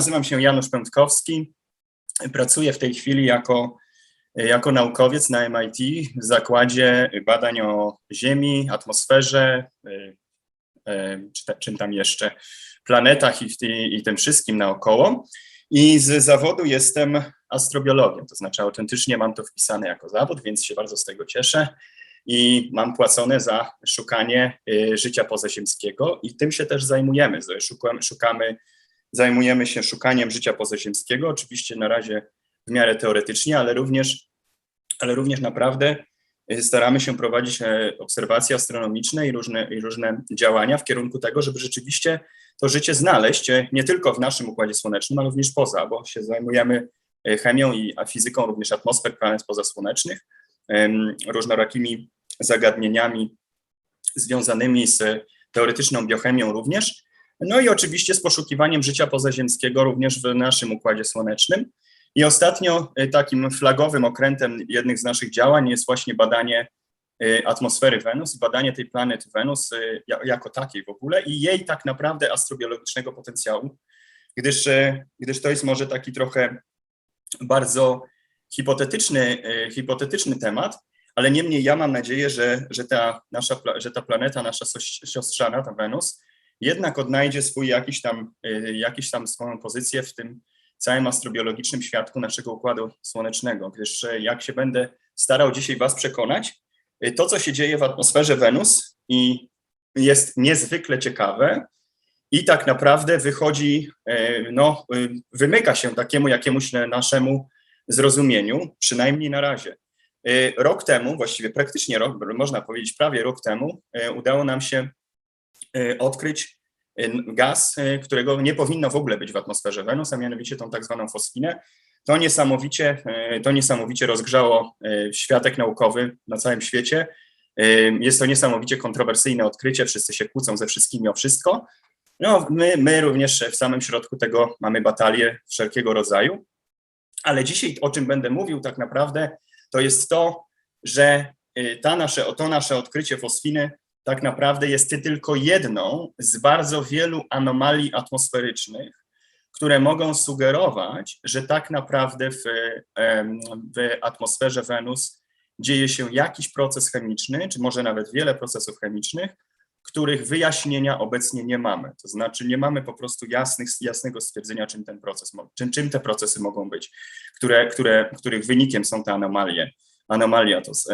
nazywam się Janusz Pętkowski. Pracuję w tej chwili jako naukowiec na MIT w Zakładzie Badań o Ziemi, atmosferze, czym tam jeszcze, planetach i tym wszystkim naokoło. I z zawodu jestem astrobiologiem, to znaczy autentycznie mam to wpisane jako zawód, więc się bardzo z tego cieszę i mam płacone za szukanie życia pozaziemskiego i tym się też zajmujemy. Zajmujemy się szukaniem życia pozaziemskiego, oczywiście na razie w miarę teoretycznie, ale również naprawdę staramy się prowadzić obserwacje astronomiczne i różne działania w kierunku tego, żeby rzeczywiście to życie znaleźć nie tylko w naszym Układzie Słonecznym, ale również poza, bo się zajmujemy chemią i fizyką również atmosfer planet pozasłonecznych, różnorakimi zagadnieniami związanymi z teoretyczną biochemią również, no i oczywiście z poszukiwaniem życia pozaziemskiego również w naszym Układzie Słonecznym. I ostatnio takim flagowym okrętem jednych z naszych działań jest właśnie badanie atmosfery Wenus, badanie tej planety Wenus jako takiej w ogóle i jej tak naprawdę astrobiologicznego potencjału, gdyż to jest może taki trochę bardzo hipotetyczny temat, ale niemniej ja mam nadzieję, że ta planeta, nasza siostrzana, ta Wenus, jednak odnajdzie jakąś tam swoją pozycję w tym całym astrobiologicznym świadku naszego Układu Słonecznego, gdyż jak się będę starał dzisiaj was przekonać, to co się dzieje w atmosferze Wenus jest niezwykle ciekawe i tak naprawdę wymyka się takiemu jakiemuś naszemu zrozumieniu, przynajmniej na razie. Rok temu, właściwie praktycznie można powiedzieć prawie rok temu, udało nam się odkryć gaz, którego nie powinno w ogóle być w atmosferze Wenus, a mianowicie tą tak zwaną fosfinę. To niesamowicie rozgrzało światek naukowy na całym świecie. Jest to niesamowicie kontrowersyjne odkrycie, wszyscy się kłócą ze wszystkimi o wszystko. No, my również w samym środku tego mamy batalie wszelkiego rodzaju. Ale dzisiaj, o czym będę mówił tak naprawdę, to jest to, że to nasze odkrycie fosfiny tak naprawdę jest tylko jedną z bardzo wielu anomalii atmosferycznych, które mogą sugerować, że tak naprawdę w atmosferze Wenus dzieje się jakiś proces chemiczny, czy może nawet wiele procesów chemicznych, których wyjaśnienia obecnie nie mamy. To znaczy nie mamy po prostu jasnego stwierdzenia, czym te procesy mogą być, których wynikiem są te anomalie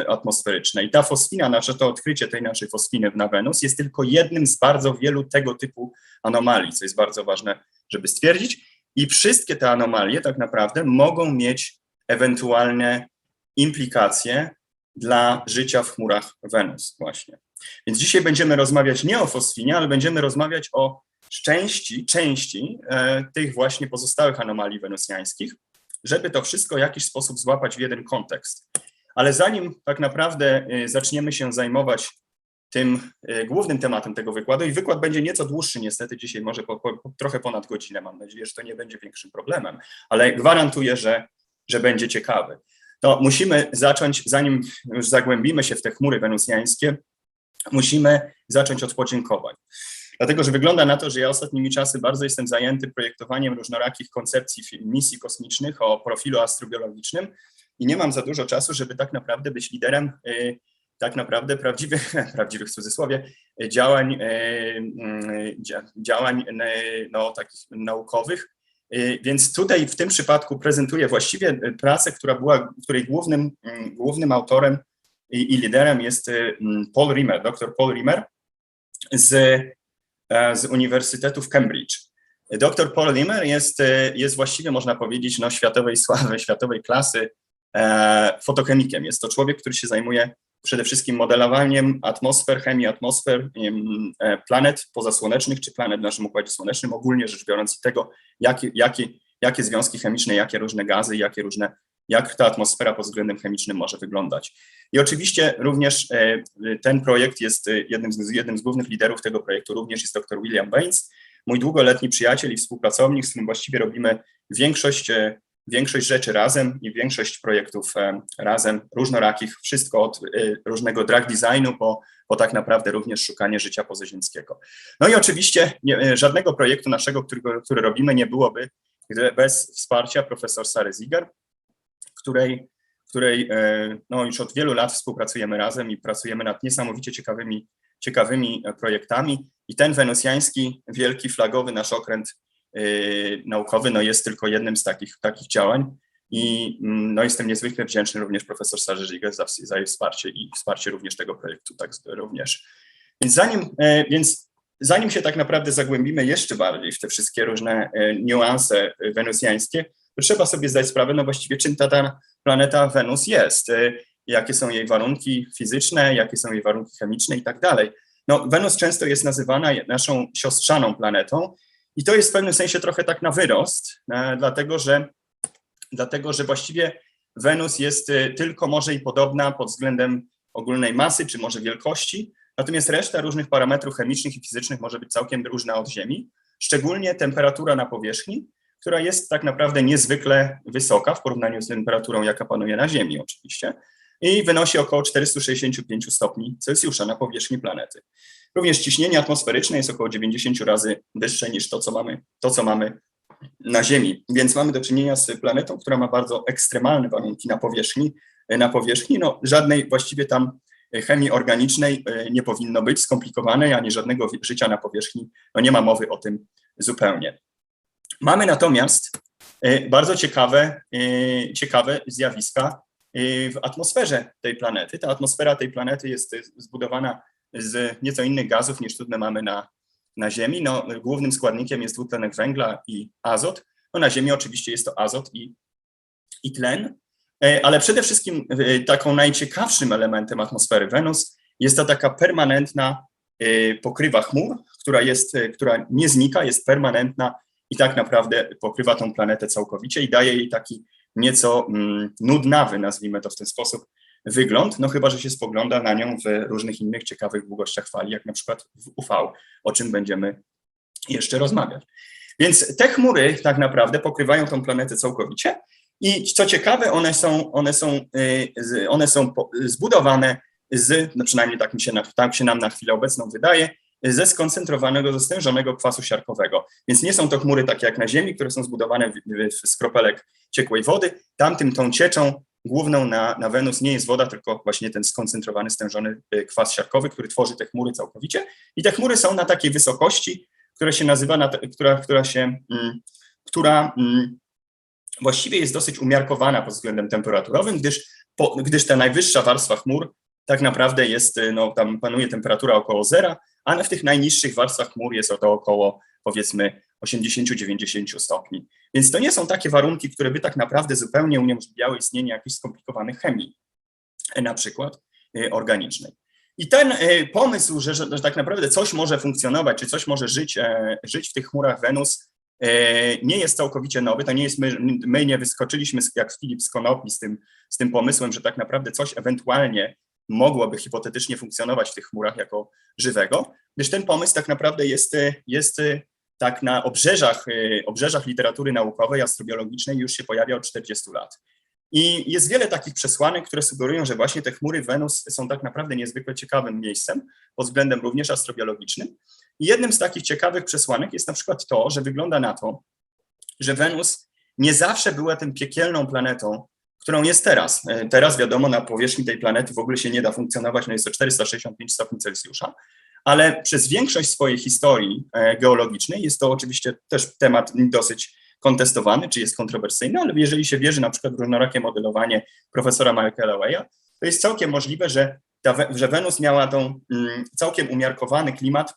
atmosferyczne. I ta fosfina, to odkrycie tej naszej fosfiny na Wenus jest tylko jednym z bardzo wielu tego typu anomalii, co jest bardzo ważne, żeby stwierdzić. I wszystkie te anomalie tak naprawdę mogą mieć ewentualne implikacje dla życia w chmurach Wenus właśnie. Więc dzisiaj będziemy rozmawiać nie o fosfinie, ale będziemy rozmawiać o części tych właśnie pozostałych anomalii wenusjańskich, żeby to wszystko w jakiś sposób złapać w jeden kontekst. Ale zanim tak naprawdę zaczniemy się zajmować tym głównym tematem tego wykładu, i wykład będzie nieco dłuższy niestety dzisiaj, może trochę ponad godzinę, mam nadzieję, że to nie będzie większym problemem, ale gwarantuję, że będzie ciekawy. To musimy zacząć, zanim już zagłębimy się w te chmury wenusjańskie, musimy zacząć od podziękowań. Dlatego, że wygląda na to, że ja ostatnimi czasy bardzo jestem zajęty projektowaniem różnorakich koncepcji misji kosmicznych o profilu astrobiologicznym i nie mam za dużo czasu, żeby tak naprawdę być liderem tak naprawdę prawdziwych w cudzysłowie działań takich naukowych. Więc tutaj w tym przypadku prezentuję właściwie pracę, której głównym autorem i liderem jest dr Paul Rimmer z Uniwersytetu w Cambridge. Dr Paul Rimmer jest właściwie, można powiedzieć, światowej sławy, światowej klasy fotochemikiem. Jest to człowiek, który się zajmuje przede wszystkim modelowaniem atmosfer, chemii atmosfer, planet pozasłonecznych czy planet w naszym Układzie Słonecznym, ogólnie rzecz biorąc, i tego, jakie związki chemiczne, jakie różne gazy, jak ta atmosfera pod względem chemicznym może wyglądać. I oczywiście również ten projekt jest jednym z głównych liderów tego projektu, również jest dr William Baines, mój długoletni przyjaciel i współpracownik, z którym właściwie robimy większość rzeczy razem i większość projektów razem, różnorakich, wszystko od różnego drag designu po tak naprawdę również szukanie życia pozaziemskiego. No i oczywiście żadnego projektu naszego, który robimy, nie byłoby, bez wsparcia profesor Sary Ziegler, której no, już od wielu lat współpracujemy razem i pracujemy nad niesamowicie ciekawymi projektami. I ten wenusjański, wielki, flagowy nasz okręt naukowy no, jest tylko jednym z takich działań. I no, jestem niezwykle wdzięczny również profesor Sarze Ziegler za jej wsparcie i wsparcie również tego projektu, tak również. Więc zanim się tak naprawdę zagłębimy jeszcze bardziej w te wszystkie różne niuanse wenusjańskie, to trzeba sobie zdać sprawę, no właściwie czym ta planeta Wenus jest, jakie są jej warunki fizyczne, jakie są jej warunki chemiczne i tak dalej. No, Wenus często jest nazywana naszą siostrzaną planetą i to jest w pewnym sensie trochę tak na wyrost, dlatego że właściwie Wenus jest tylko może i podobna pod względem ogólnej masy, czy może wielkości, natomiast reszta różnych parametrów chemicznych i fizycznych może być całkiem różna od Ziemi, szczególnie temperatura na powierzchni, która jest tak naprawdę niezwykle wysoka w porównaniu z temperaturą, jaka panuje na Ziemi oczywiście, i wynosi około 465 stopni Celsjusza na powierzchni planety. Również ciśnienie atmosferyczne jest około 90 razy wyższe niż to, co mamy na Ziemi, więc mamy do czynienia z planetą, która ma bardzo ekstremalne warunki na powierzchni, no żadnej właściwie tam chemii organicznej nie powinno być, skomplikowanej, ani żadnego życia na powierzchni, no nie ma mowy o tym zupełnie. Mamy natomiast bardzo ciekawe zjawiska w atmosferze tej planety. Ta atmosfera tej planety jest zbudowana z nieco innych gazów niż trudne mamy na Ziemi. No, głównym składnikiem jest dwutlenek węgla i azot. No, na Ziemi oczywiście jest to azot i tlen, ale przede wszystkim taką najciekawszym elementem atmosfery Wenus jest ta taka permanentna pokrywa chmur, która nie znika, jest permanentna i tak naprawdę pokrywa tą planetę całkowicie i daje jej taki nieco nudnawy, nazwijmy to w ten sposób, wygląd, no chyba że się spogląda na nią w różnych innych ciekawych długościach fali, jak na przykład w UV, o czym będziemy jeszcze rozmawiać. Więc te chmury tak naprawdę pokrywają tą planetę całkowicie i co ciekawe, one są zbudowane no przynajmniej tak się nam na chwilę obecną wydaje, ze skoncentrowanego, stężonego kwasu siarkowego. Więc nie są to chmury takie jak na Ziemi, które są zbudowane z kropelek ciekłej wody. Tą cieczą główną na Wenus nie jest woda, tylko właśnie ten skoncentrowany, stężony kwas siarkowy, który tworzy te chmury całkowicie. I te chmury są na takiej wysokości, która się nazywa, która właściwie jest dosyć umiarkowana pod względem temperaturowym, gdyż ta najwyższa warstwa chmur tak naprawdę jest, no tam panuje temperatura około zera, a w tych najniższych warstwach chmur jest to około, powiedzmy, 80-90 stopni. Więc to nie są takie warunki, które by tak naprawdę zupełnie uniemożliwiały istnienie jakiejś skomplikowanej chemii, na przykład organicznej. I ten pomysł, że tak naprawdę coś może funkcjonować, czy coś może żyć w tych chmurach Wenus, nie jest całkowicie nowy. To nie jest my nie wyskoczyliśmy jak Filip z konopi z tym pomysłem, że tak naprawdę coś ewentualnie mogłoby hipotetycznie funkcjonować w tych chmurach jako żywego, gdyż ten pomysł tak naprawdę jest tak na obrzeżach literatury naukowej, astrobiologicznej już się pojawia od 40 lat. I jest wiele takich przesłanek, które sugerują, że właśnie te chmury Wenus są tak naprawdę niezwykle ciekawym miejscem pod względem również astrobiologicznym. I jednym z takich ciekawych przesłanek jest na przykład to, że wygląda na to, że Wenus nie zawsze była tym piekielną planetą, którą jest teraz. Teraz wiadomo, na powierzchni tej planety w ogóle się nie da funkcjonować, no jest to 465 stopni Celsjusza, ale przez większość swojej historii geologicznej jest to oczywiście też temat dosyć kontestowany, czy jest kontrowersyjny, ale jeżeli się wierzy na przykład w różnorakie modelowanie profesora Michaela Way'a, to jest całkiem możliwe, że Wenus miała tą całkiem umiarkowany klimat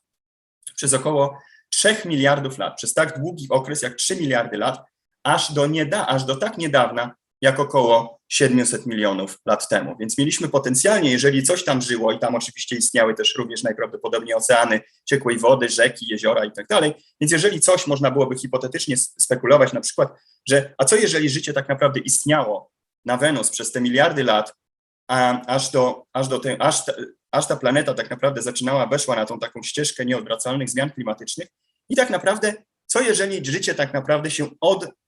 przez około 3 miliardów lat, przez tak długi okres jak 3 miliardy lat, aż do tak niedawna, jak około 700 milionów lat temu. Więc mieliśmy potencjalnie, jeżeli coś tam żyło i tam oczywiście istniały też również najprawdopodobniej oceany, ciekłej wody, rzeki, jeziora i tak dalej, więc jeżeli coś można byłoby hipotetycznie spekulować na przykład, że a co jeżeli życie tak naprawdę istniało na Wenus przez te miliardy lat, aż ta planeta tak naprawdę weszła na tą taką ścieżkę nieodwracalnych zmian klimatycznych i tak naprawdę co jeżeli życie tak naprawdę się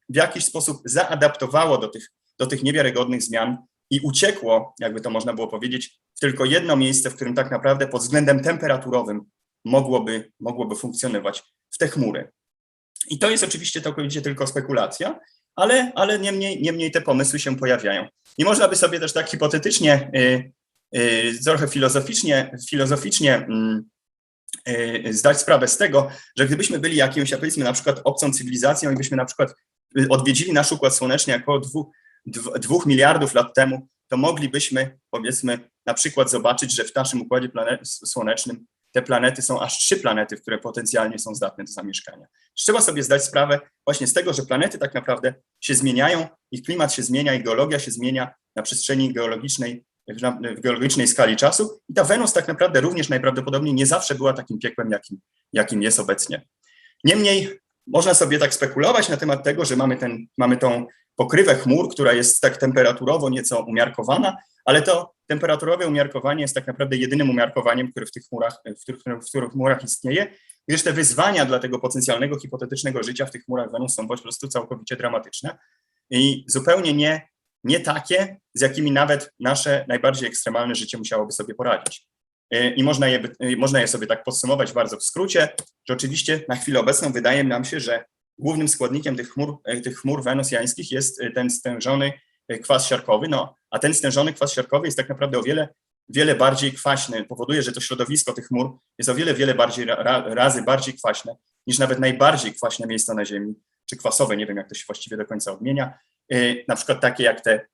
w jakiś sposób zaadaptowało do tych niewiarygodnych zmian i uciekło, jakby to można było powiedzieć, w tylko jedno miejsce, w którym tak naprawdę pod względem temperaturowym mogłoby funkcjonować, w te chmury. I to jest oczywiście całkowicie tylko spekulacja, ale niemniej te pomysły się pojawiają. I można by sobie też tak hipotetycznie, trochę filozoficznie zdać sprawę z tego, że gdybyśmy byli jakąś, powiedzmy na przykład obcą cywilizacją i byśmy na przykład odwiedzili nasz Układ Słoneczny około 2 miliardów lat temu, to moglibyśmy, powiedzmy, na przykład zobaczyć, że w naszym Układzie Słonecznym te planety są aż 3 planety, które potencjalnie są zdatne do zamieszkania. Trzeba sobie zdać sprawę właśnie z tego, że planety tak naprawdę się zmieniają, ich klimat się zmienia, ich geologia się zmienia na przestrzeni geologicznej, w geologicznej skali czasu i ta Wenus tak naprawdę również najprawdopodobniej nie zawsze była takim piekłem, jakim jest obecnie. Niemniej można sobie tak spekulować na temat tego, że mamy tą pokrywę chmur, która jest tak temperaturowo nieco umiarkowana, ale to temperaturowe umiarkowanie jest tak naprawdę jedynym umiarkowaniem, które w których chmurach istnieje, gdyż te wyzwania dla tego potencjalnego, hipotetycznego życia w tych chmurach Wenus są po prostu całkowicie dramatyczne i zupełnie nie takie, z jakimi nawet nasze najbardziej ekstremalne życie musiałoby sobie poradzić. I można je sobie tak podsumować bardzo w skrócie, że oczywiście na chwilę obecną wydaje nam się, że głównym składnikiem tych chmur wenusjańskich jest ten stężony kwas siarkowy, a ten stężony kwas siarkowy jest tak naprawdę o wiele bardziej kwaśny, powoduje, że to środowisko tych chmur jest o wiele bardziej razy bardziej kwaśne niż nawet najbardziej kwaśne miejsca na Ziemi, czy kwasowe, nie wiem jak to się właściwie do końca odmienia, na przykład takie jak te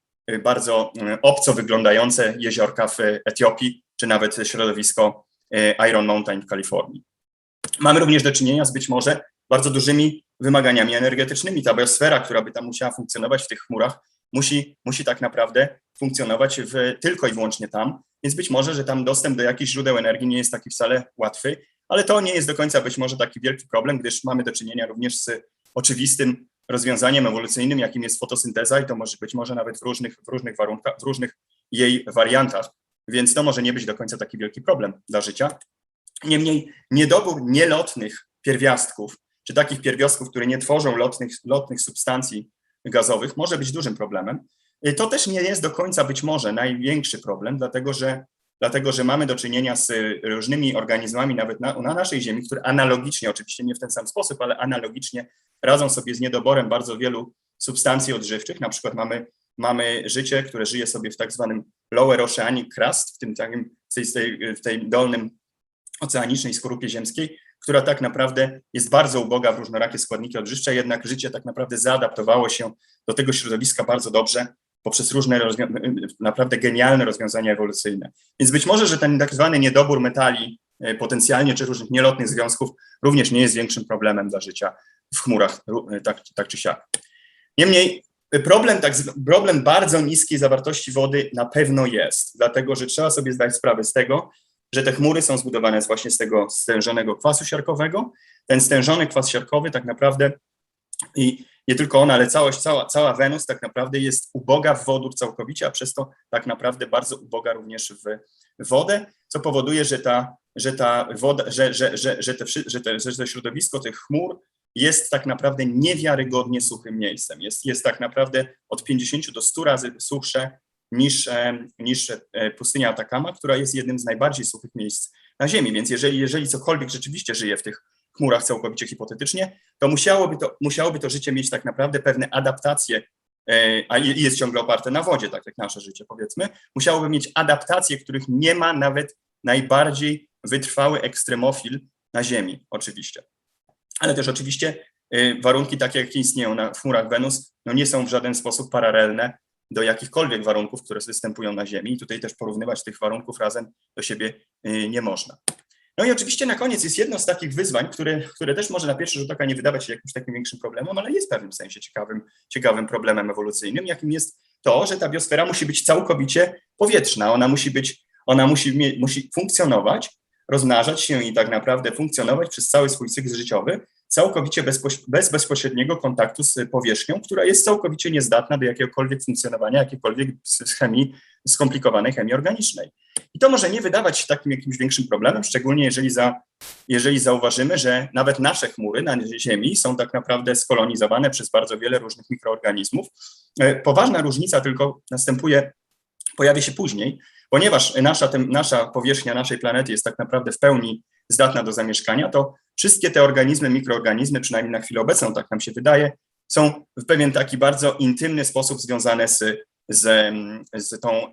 bardzo obco wyglądające jeziorka w Etiopii, czy nawet środowisko Iron Mountain w Kalifornii. Mamy również do czynienia z być może bardzo dużymi wymaganiami energetycznymi. Ta biosfera, która by tam musiała funkcjonować w tych chmurach, musi tak naprawdę funkcjonować tylko i wyłącznie tam, więc być może, że tam dostęp do jakichś źródeł energii nie jest taki wcale łatwy, ale to nie jest do końca być może taki wielki problem, gdyż mamy do czynienia również z oczywistym rozwiązaniem ewolucyjnym, jakim jest fotosynteza i to może być może nawet w różnych warunkach, w różnych jej wariantach, więc to może nie być do końca taki wielki problem dla życia. Niemniej niedobór nielotnych pierwiastków, czy takich pierwiastków, które nie tworzą lotnych substancji gazowych, może być dużym problemem. To też nie jest do końca być może największy problem, dlatego że mamy do czynienia z różnymi organizmami nawet na naszej Ziemi, które analogicznie, oczywiście nie w ten sam sposób, ale analogicznie radzą sobie z niedoborem bardzo wielu substancji odżywczych. Na przykład mamy życie, które żyje sobie w tak zwanym lower oceanic crust, w tej dolnym oceanicznej skorupie ziemskiej, która tak naprawdę jest bardzo uboga w różnorakie składniki odżywcze, jednak życie tak naprawdę zaadaptowało się do tego środowiska bardzo dobrze poprzez różne naprawdę genialne rozwiązania ewolucyjne. Więc być może, że ten tak zwany niedobór metali potencjalnie, czy różnych nielotnych związków również nie jest większym problemem dla życia w chmurach, tak czy siak. Niemniej problem bardzo niskiej zawartości wody na pewno jest, dlatego że trzeba sobie zdać sprawę z tego, że te chmury są zbudowane właśnie z tego stężonego kwasu siarkowego. Ten stężony kwas siarkowy tak naprawdę, i nie tylko on, ale cała Wenus tak naprawdę jest uboga w wodór całkowicie, a przez to tak naprawdę bardzo uboga również w wodę, co powoduje, że to środowisko tych chmur jest tak naprawdę niewiarygodnie suchym miejscem. Jest tak naprawdę od 50 do 100 razy suchsze niż pustynia Atakama, która jest jednym z najbardziej suchych miejsc na Ziemi. Więc jeżeli cokolwiek rzeczywiście żyje w tych chmurach całkowicie hipotetycznie, to musiałoby to życie mieć tak naprawdę pewne adaptacje, a jest ciągle oparte na wodzie, tak jak nasze życie powiedzmy, musiałoby mieć adaptacje, których nie ma nawet najbardziej wytrwały ekstremofil na Ziemi, oczywiście. Ale też oczywiście warunki takie, jakie istnieją w chmurach Wenus, nie są w żaden sposób paralelne do jakichkolwiek warunków, które występują na Ziemi. I tutaj też porównywać tych warunków razem do siebie nie można. No i oczywiście na koniec jest jedno z takich wyzwań, które też może na pierwszy rzut oka nie wydawać się jakimś takim większym problemem, ale jest w pewnym sensie ciekawym problemem ewolucyjnym, jakim jest to, że ta biosfera musi być całkowicie powietrzna. Ona musi funkcjonować, rozmnażać się i tak naprawdę funkcjonować przez cały swój cykl życiowy, całkowicie bez bezpośredniego kontaktu z powierzchnią, która jest całkowicie niezdatna do jakiegokolwiek funkcjonowania, jakiejkolwiek skomplikowanej chemii organicznej. I to może nie wydawać się takim jakimś większym problemem, szczególnie jeżeli zauważymy, że nawet nasze chmury na Ziemi są tak naprawdę skolonizowane przez bardzo wiele różnych mikroorganizmów. Poważna różnica tylko pojawi się później, ponieważ nasza powierzchnia naszej planety jest tak naprawdę w pełni zdatna do zamieszkania, to wszystkie te organizmy, mikroorganizmy, przynajmniej na chwilę obecną, tak nam się wydaje, są w pewien taki bardzo intymny sposób związane z tą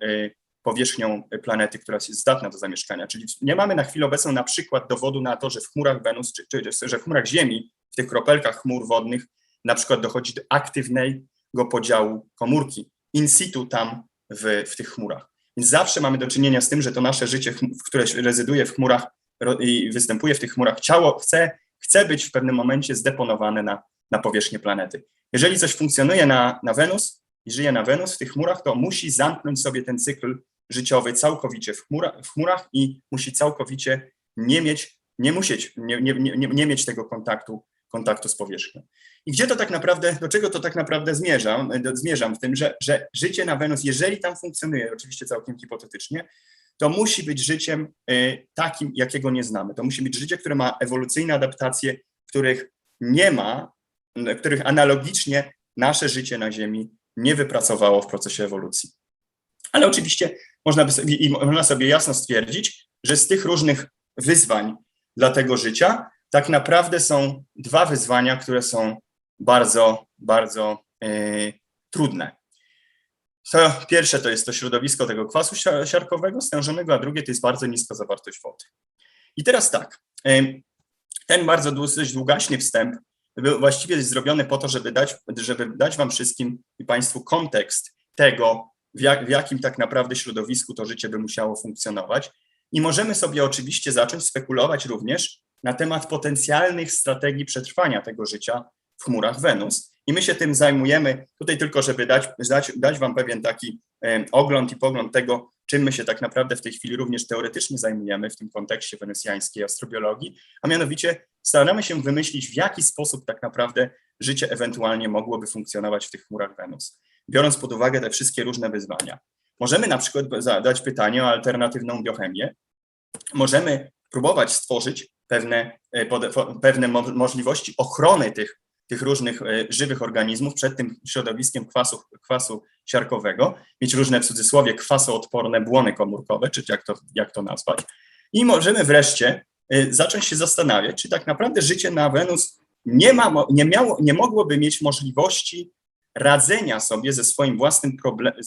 powierzchnią planety, która jest zdatna do zamieszkania. Czyli nie mamy na chwilę obecną na przykład dowodu na to, że w chmurach Wenus, czy że w chmurach Ziemi, w tych kropelkach chmur wodnych, na przykład dochodzi do aktywnego podziału komórki in situ tam w tych chmurach. Więc zawsze mamy do czynienia z tym, że to nasze życie, które rezyduje w chmurach i występuje w tych chmurach, ciało chce być w pewnym momencie zdeponowane na powierzchnię planety. Jeżeli coś funkcjonuje na Wenus i żyje na Wenus w tych chmurach, to musi zamknąć sobie ten cykl życiowy całkowicie w chmurach i musi całkowicie nie mieć tego kontaktu z powierzchnią. I gdzie to tak naprawdę, do czego to tak naprawdę zmierzam? Zmierzam w tym, że życie na Wenus, jeżeli tam funkcjonuje, oczywiście całkiem hipotetycznie, to musi być życiem takim, jakiego nie znamy. To musi być życie, które ma ewolucyjne adaptacje, których nie ma, których analogicznie nasze życie na Ziemi nie wypracowało w procesie ewolucji. Ale oczywiście można sobie jasno stwierdzić, że z tych różnych wyzwań dla tego życia tak naprawdę są dwa wyzwania, które są bardzo, bardzo trudne. To pierwsze to jest to środowisko tego kwasu siarkowego stężonego, a drugie to jest bardzo niska zawartość wody. I teraz tak, ten bardzo dość długaśny wstęp był właściwie zrobiony po to, żeby dać wam wszystkim i państwu kontekst tego, w jakim tak naprawdę środowisku to życie by musiało funkcjonować. I możemy sobie oczywiście zacząć spekulować również na temat potencjalnych strategii przetrwania tego życia w chmurach Wenus. I my się tym zajmujemy tutaj tylko, żeby dać wam pewien taki ogląd i pogląd tego, czym my się tak naprawdę w tej chwili również teoretycznie zajmujemy w tym kontekście wenusjańskiej astrobiologii, a mianowicie staramy się wymyślić, w jaki sposób tak naprawdę życie ewentualnie mogłoby funkcjonować w tych chmurach Wenus, biorąc pod uwagę te wszystkie różne wyzwania. Możemy na przykład zadać pytanie o alternatywną biochemię, możemy próbować stworzyć pewne możliwości ochrony tych różnych żywych organizmów przed tym środowiskiem kwasu siarkowego, mieć różne w cudzysłowie kwasoodporne błony komórkowe, czy jak to nazwać. I możemy wreszcie zacząć się zastanawiać, czy tak naprawdę życie na Wenus nie mogłoby mieć możliwości radzenia sobie ze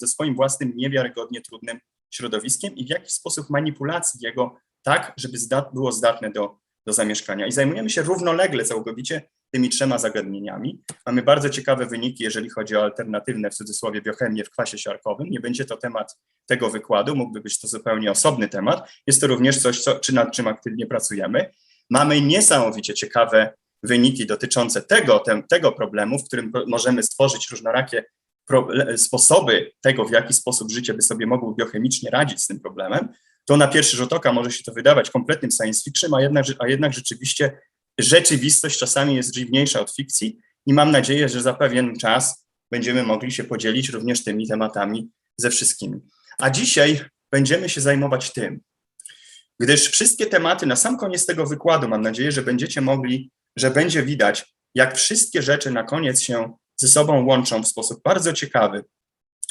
swoim własnym niewiarygodnie trudnym środowiskiem i w jakiś sposób manipulacji jego tak, żeby było zdatne do zamieszkania. I zajmujemy się równolegle całkowicie tymi trzema zagadnieniami. Mamy bardzo ciekawe wyniki, jeżeli chodzi o alternatywne, w cudzysłowie, biochemię w kwasie siarkowym. Nie będzie to temat tego wykładu, mógłby być to zupełnie osobny temat. Jest to również coś, nad czym aktywnie pracujemy. Mamy niesamowicie ciekawe wyniki dotyczące tego problemu, w którym możemy stworzyć różnorakie sposoby tego, w jaki sposób życie by sobie mogło biochemicznie radzić z tym problemem. To na pierwszy rzut oka może się to wydawać kompletnym science fiction, a jednak rzeczywiście rzeczywistość czasami jest dziwniejsza od fikcji i mam nadzieję, że za pewien czas będziemy mogli się podzielić również tymi tematami ze wszystkimi. A dzisiaj będziemy się zajmować tym, gdyż wszystkie tematy na sam koniec tego wykładu, mam nadzieję, że będziecie mogli, że będzie widać, jak wszystkie rzeczy na koniec się ze sobą łączą w sposób bardzo ciekawy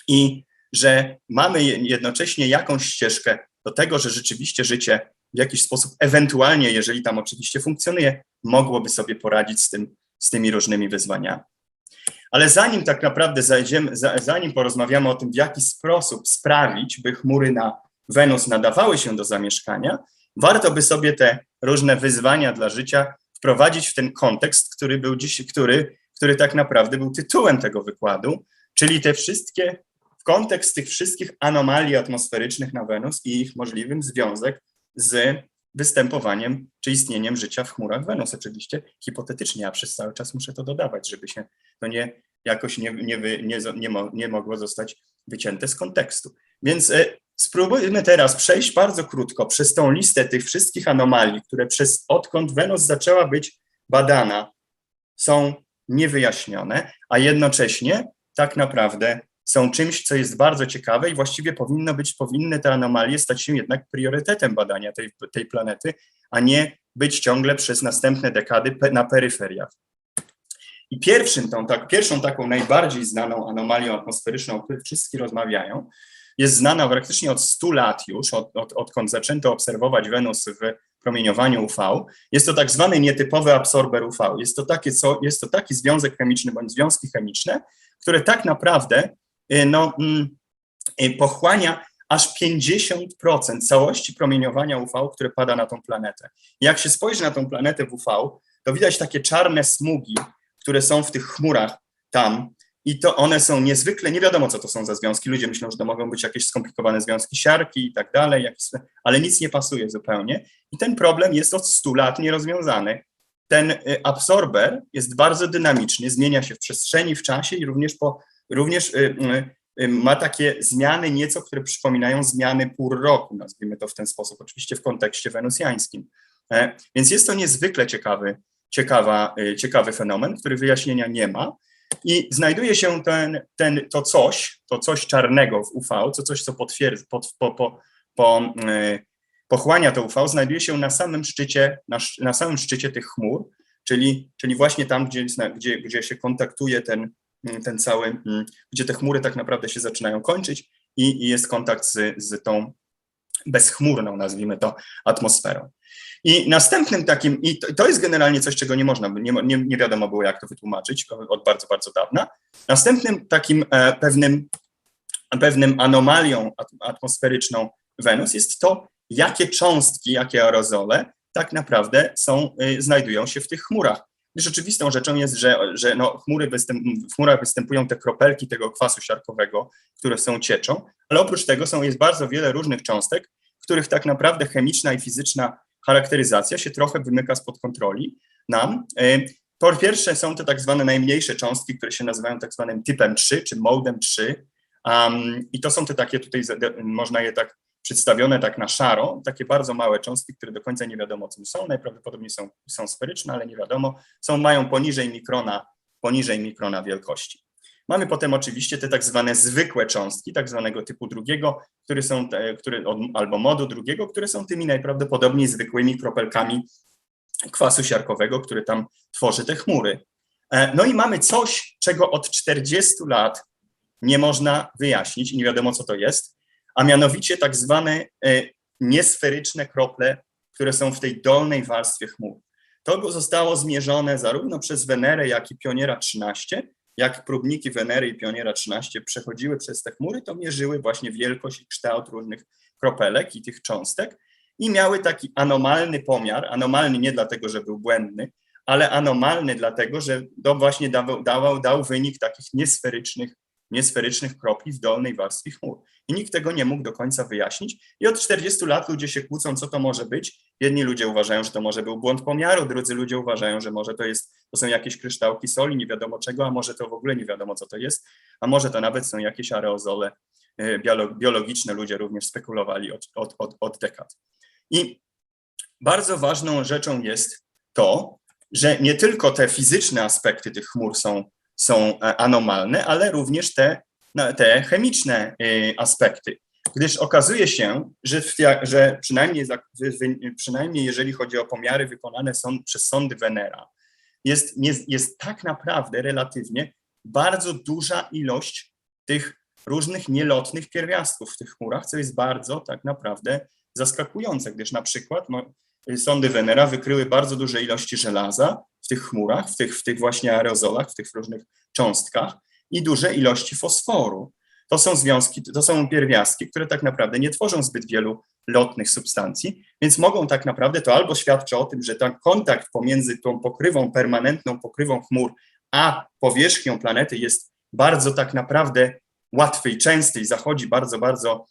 i że mamy jednocześnie jakąś ścieżkę do tego, że rzeczywiście życie w jakiś sposób, ewentualnie, jeżeli tam oczywiście funkcjonuje, mogłoby sobie poradzić z tymi różnymi wyzwaniami. Ale zanim tak naprawdę zanim porozmawiamy o tym, w jaki sposób sprawić, by chmury na Wenus nadawały się do zamieszkania, warto by sobie te różne wyzwania dla życia wprowadzić w ten kontekst, który tak naprawdę był tytułem tego wykładu, czyli kontekst tych wszystkich anomalii atmosferycznych na Wenus i ich możliwym związek z występowaniem czy istnieniem życia w chmurach Wenus. Oczywiście hipotetycznie, ja przez cały czas muszę to dodawać, żeby się to nie mogło zostać wycięte z kontekstu. Więc spróbujmy teraz przejść bardzo krótko przez tą listę tych wszystkich anomalii, które odkąd Wenus zaczęła być badana, są niewyjaśnione, a jednocześnie tak naprawdę są czymś, co jest bardzo ciekawe i właściwie powinny te anomalie stać się jednak priorytetem badania tej planety, a nie być ciągle przez następne dekady na peryferiach. I pierwszą taką najbardziej znaną anomalią atmosferyczną, o której wszyscy rozmawiają, jest znana praktycznie od 100 lat już, odkąd zaczęto obserwować Wenus w promieniowaniu UV. Jest to tak zwany nietypowy absorber UV. Jest to taki związek chemiczny bądź związki chemiczne, które tak naprawdę pochłania aż 50% całości promieniowania UV, które pada na tą planetę. Jak się spojrzy na tą planetę w UV, to widać takie czarne smugi, które są w tych chmurach tam i to one są niezwykle, nie wiadomo co to są za związki, ludzie myślą, że to mogą być jakieś skomplikowane związki siarki i tak dalej, ale nic nie pasuje zupełnie i ten problem jest od 100 lat nierozwiązany. Ten absorber jest bardzo dynamiczny, zmienia się w przestrzeni, w czasie i również ma takie zmiany nieco, które przypominają zmiany pór roku, nazwijmy to w ten sposób, oczywiście w kontekście wenusjańskim. Więc jest to niezwykle ciekawy fenomen, który wyjaśnienia nie ma i znajduje się to coś czarnego w UV, coś, co pochłania to UV, znajduje się na samym szczycie tych chmur, czyli właśnie tam, gdzie się kontaktuje ten cały, gdzie te chmury tak naprawdę się zaczynają kończyć i jest kontakt z tą bezchmurną, nazwijmy to, atmosferą. I następnym takim, i to jest generalnie coś, czego nie wiadomo było, jak to wytłumaczyć od bardzo, bardzo dawna. Następnym takim pewnym anomalią atmosferyczną Wenus jest to, jakie cząstki, jakie aerozole tak naprawdę znajdują się w tych chmurach. Rzeczywistą rzeczą jest, że w chmurach występują te kropelki tego kwasu siarkowego, które są cieczą, ale oprócz tego jest bardzo wiele różnych cząstek, których tak naprawdę chemiczna i fizyczna charakteryzacja się trochę wymyka spod kontroli nam. Po pierwsze są to tak zwane najmniejsze cząstki, które się nazywają tak zwanym typem 3 czy modem 3 i to są te takie tutaj, można je tak przedstawione tak na szaro, takie bardzo małe cząstki, które do końca nie wiadomo czym są, najprawdopodobniej są sferyczne, ale nie wiadomo, mają poniżej mikrona wielkości. Mamy potem oczywiście te tak zwane zwykłe cząstki, tak zwanego typu drugiego, albo modu drugiego, które są tymi najprawdopodobniej zwykłymi kropelkami kwasu siarkowego, który tam tworzy te chmury. No i mamy coś, czego od 40 lat nie można wyjaśnić i nie wiadomo, co to jest, a mianowicie tak zwane niesferyczne krople, które są w tej dolnej warstwie chmur. To zostało zmierzone zarówno przez Wenerę, jak i Pioniera 13. Jak próbniki Wenery i Pioniera 13 przechodziły przez te chmury, to mierzyły właśnie wielkość i kształt różnych kropelek i tych cząstek i miały taki anomalny pomiar, anomalny nie dlatego, że był błędny, ale anomalny dlatego, że to właśnie dał wynik takich niesferycznych kropli w dolnej warstwie chmur. I nikt tego nie mógł do końca wyjaśnić. I od 40 lat ludzie się kłócą, co to może być. Jedni ludzie uważają, że to może był błąd pomiaru, drudzy ludzie uważają, że może to są jakieś kryształki soli, nie wiadomo czego, a może to w ogóle nie wiadomo, co to jest, a może to nawet są jakieś aerozole biologiczne. Ludzie również spekulowali od dekad. I bardzo ważną rzeczą jest to, że nie tylko te fizyczne aspekty tych chmur są anomalne, ale również te chemiczne aspekty, gdyż okazuje się, że przynajmniej jeżeli chodzi o pomiary wykonane przez sondy Venera, jest tak naprawdę relatywnie bardzo duża ilość tych różnych nielotnych pierwiastków w tych chmurach, co jest bardzo tak naprawdę zaskakujące, gdyż na przykład sondy Venera wykryły bardzo duże ilości żelaza w tych chmurach, w tych właśnie aerozolach, w tych różnych cząstkach i duże ilości fosforu. To są pierwiastki, które tak naprawdę nie tworzą zbyt wielu lotnych substancji, więc mogą tak naprawdę, to albo świadczy o tym, że ten kontakt pomiędzy tą permanentną pokrywą chmur, a powierzchnią planety jest bardzo tak naprawdę łatwy i częsty i zachodzi bardzo, bardzo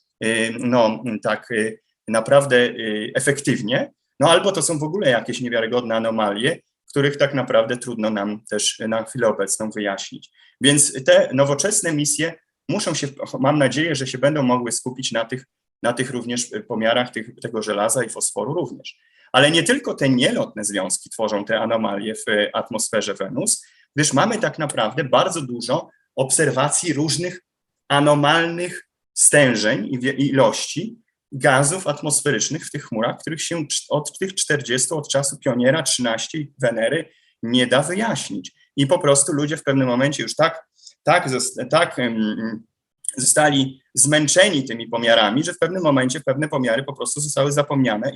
naprawdę efektywnie, albo to są w ogóle jakieś niewiarygodne anomalie, których tak naprawdę trudno nam też na chwilę obecną wyjaśnić. Więc te nowoczesne misje mam nadzieję, że się będą mogły skupić na tych również pomiarach tego żelaza i fosforu również. Ale nie tylko te nielotne związki tworzą te anomalie w atmosferze Wenus, gdyż mamy tak naprawdę bardzo dużo obserwacji różnych anomalnych stężeń i ilości gazów atmosferycznych w tych chmurach, których się od tych 40, od czasu Pioniera 13 i Wenery nie da wyjaśnić. I po prostu ludzie w pewnym momencie już tak zostali zmęczeni tymi pomiarami, że w pewnym momencie pewne pomiary po prostu zostały zapomniane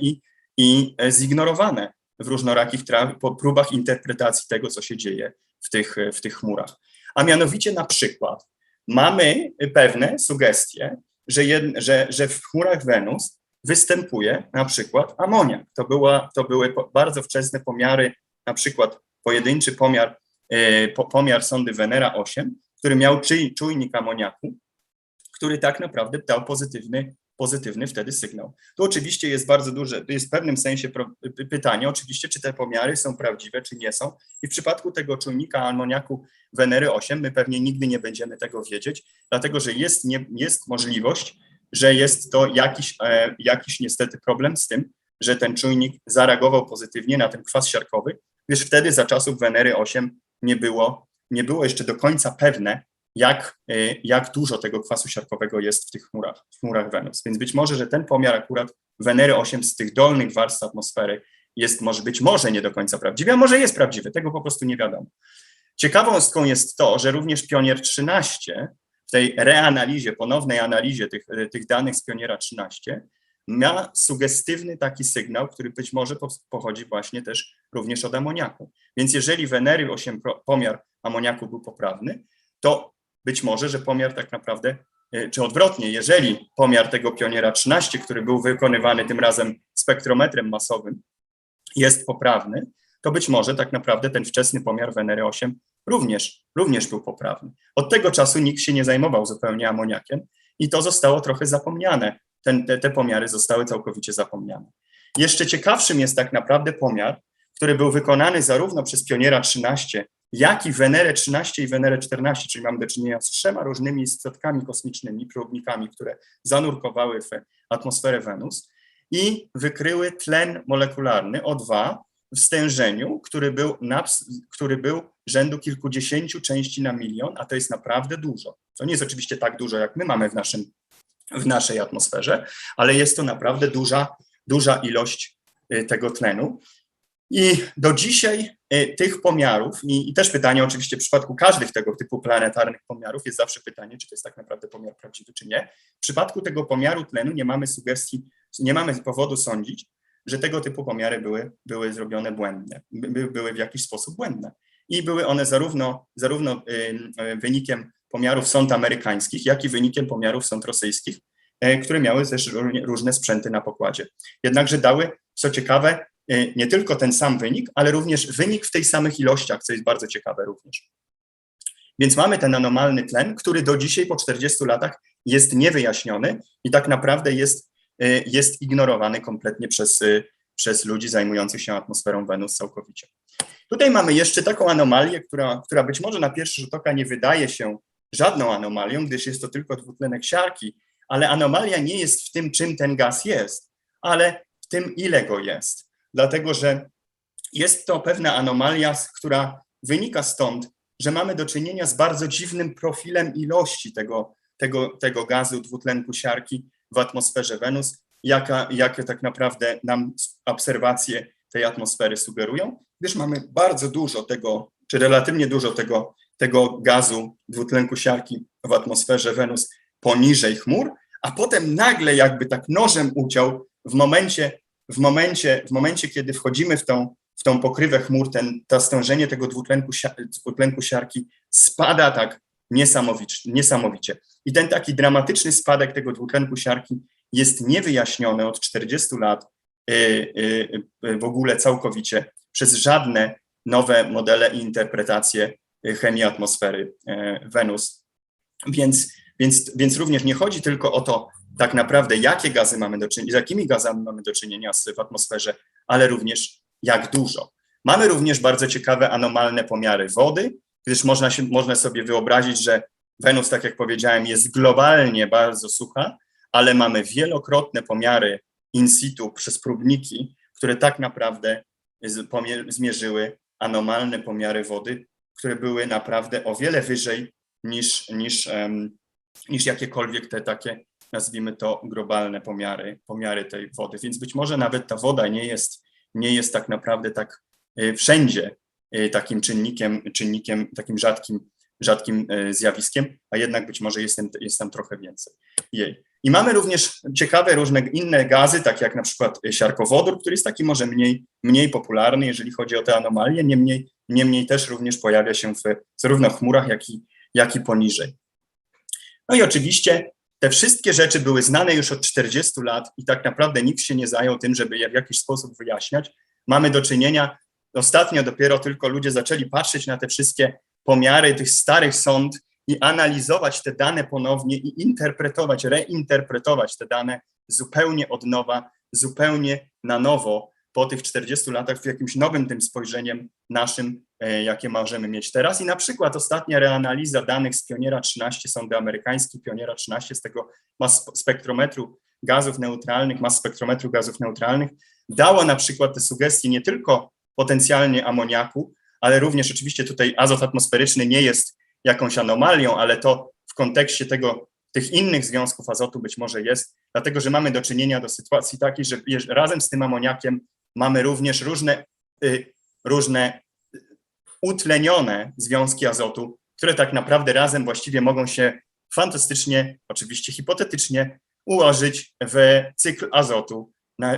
i zignorowane w różnorakich próbach interpretacji tego, co się dzieje w tych chmurach. A mianowicie na przykład mamy pewne sugestie, że w chmurach Wenus występuje na przykład amoniak. To były bardzo wczesne pomiary, na przykład pojedynczy pomiar sondy Venera 8, który miał czujnik amoniaku, który tak naprawdę dał pozytywny wtedy sygnał. Tu oczywiście jest bardzo duże, to jest w pewnym sensie pytanie oczywiście, czy te pomiary są prawdziwe, czy nie są. I w przypadku tego czujnika amoniaku Venery 8 my pewnie nigdy nie będziemy tego wiedzieć, dlatego że jest możliwość, że jest to jakiś niestety problem z tym, że ten czujnik zareagował pozytywnie na ten kwas siarkowy, gdyż wtedy za czasów Venery 8 nie było jeszcze do końca pewne, jak dużo tego kwasu siarkowego jest w tych chmurach Wenus. Więc być może, że ten pomiar akurat Venery 8 z tych dolnych warstw atmosfery jest być może nie do końca prawdziwy, a może jest prawdziwy, tego po prostu nie wiadomo. Ciekawostką jest to, że również Pionier 13 w tej reanalizie, ponownej analizie tych danych z Pioniera 13 ma sugestywny taki sygnał, który być może pochodzi właśnie też również od amoniaku. Więc jeżeli Venery 8 pomiar amoniaku był poprawny, to być może, że pomiar tak naprawdę, czy odwrotnie, jeżeli pomiar tego Pioniera 13, który był wykonywany tym razem spektrometrem masowym, jest poprawny, to być może tak naprawdę ten wczesny pomiar Venery 8 również był poprawny. Od tego czasu nikt się nie zajmował zupełnie amoniakiem i to zostało trochę zapomniane. Te pomiary zostały całkowicie zapomniane. Jeszcze ciekawszym jest tak naprawdę pomiar, który był wykonany zarówno przez Pioniera 13, jak i Venerę 13 i Venerę 14, czyli mamy do czynienia z 3 różnymi statkami kosmicznymi, próbnikami, które zanurkowały w atmosferę Wenus i wykryły tlen molekularny O2 w stężeniu, który był rzędu kilkudziesięciu części na milion, a to jest naprawdę dużo. To nie jest oczywiście tak dużo, jak my mamy w naszej atmosferze, ale jest to naprawdę duża ilość tego tlenu. I do dzisiaj tych pomiarów, i też pytanie oczywiście w przypadku każdych tego typu planetarnych pomiarów jest zawsze pytanie, czy to jest tak naprawdę pomiar prawdziwy, czy nie. W przypadku tego pomiaru tlenu nie mamy sugestii, nie mamy powodu sądzić, że tego typu pomiary były zrobione błędne, były w jakiś sposób błędne. I były one zarówno wynikiem pomiarów sond amerykańskich, jak i wynikiem pomiarów sond rosyjskich, które miały też różne sprzęty na pokładzie. Jednakże dały, co ciekawe, nie tylko ten sam wynik, ale również wynik w tych samych ilościach, co jest bardzo ciekawe również. Więc mamy ten anomalny tlen, który do dzisiaj po 40 latach jest niewyjaśniony i tak naprawdę jest ignorowany kompletnie przez ludzi zajmujących się atmosferą Wenus całkowicie. Tutaj mamy jeszcze taką anomalię, która być może na pierwszy rzut oka nie wydaje się żadną anomalią, gdyż jest to tylko dwutlenek siarki, ale anomalia nie jest w tym, czym ten gaz jest, ale w tym, ile go jest. Dlatego, że jest to pewna anomalia, która wynika stąd, że mamy do czynienia z bardzo dziwnym profilem ilości tego gazu dwutlenku siarki w atmosferze Wenus, jakie tak naprawdę nam obserwacje tej atmosfery sugerują, gdyż mamy bardzo dużo tego, czy relatywnie dużo tego gazu dwutlenku siarki w atmosferze Wenus poniżej chmur, a potem nagle jakby tak nożem uciął w momencie, kiedy wchodzimy w tą pokrywę chmur, to stężenie tego dwutlenku siarki spada tak niesamowicie. I ten taki dramatyczny spadek tego dwutlenku siarki jest niewyjaśniony od 40 lat w ogóle całkowicie przez żadne nowe modele i interpretacje chemii atmosfery Wenus. Więc również nie chodzi tylko o to, tak naprawdę jakie gazy mamy do czynienia, z jakimi gazami mamy do czynienia w atmosferze, ale również jak dużo. Mamy również bardzo ciekawe anomalne pomiary wody, gdyż można sobie wyobrazić, że Wenus, tak jak powiedziałem, jest globalnie bardzo sucha, ale mamy wielokrotne pomiary in situ przez próbniki, które tak naprawdę zmierzyły anomalne pomiary wody, które były naprawdę o wiele wyżej niż jakiekolwiek te takie, nazwijmy to, globalne pomiary tej wody. Więc być może nawet ta woda nie jest tak naprawdę tak wszędzie takim czynnikiem takim rzadkim zjawiskiem, a jednak być może jest tam trochę więcej jej. I mamy również ciekawe różne inne gazy, takie jak na przykład siarkowodór, który jest taki może mniej popularny, jeżeli chodzi o te anomalie, niemniej też również pojawia się zarówno w chmurach, jak i poniżej. No i oczywiście te wszystkie rzeczy były znane już od 40 lat i tak naprawdę nikt się nie zajął tym, żeby je w jakiś sposób wyjaśniać. Mamy do czynienia, ostatnio dopiero tylko ludzie zaczęli patrzeć na te wszystkie pomiary tych starych sond i analizować te dane ponownie i interpretować, reinterpretować te dane zupełnie od nowa, zupełnie na nowo po tych 40 latach w jakimś nowym tym spojrzeniem naszym, jakie możemy mieć teraz. I na przykład ostatnia reanaliza danych z Pioniera 13, sondy amerykańskiej Pioniera 13, z tego spektrometru gazów neutralnych, mas spektrometru gazów neutralnych, dała na przykład te sugestie nie tylko potencjalnie amoniaku, ale również oczywiście tutaj azot atmosferyczny nie jest jakąś anomalią, ale to w kontekście tych innych związków azotu być może jest, dlatego że mamy do czynienia do sytuacji takiej, że razem z tym amoniakiem mamy również różne utlenione związki azotu, które tak naprawdę razem właściwie mogą się fantastycznie, oczywiście hipotetycznie, ułożyć w cykl azotu,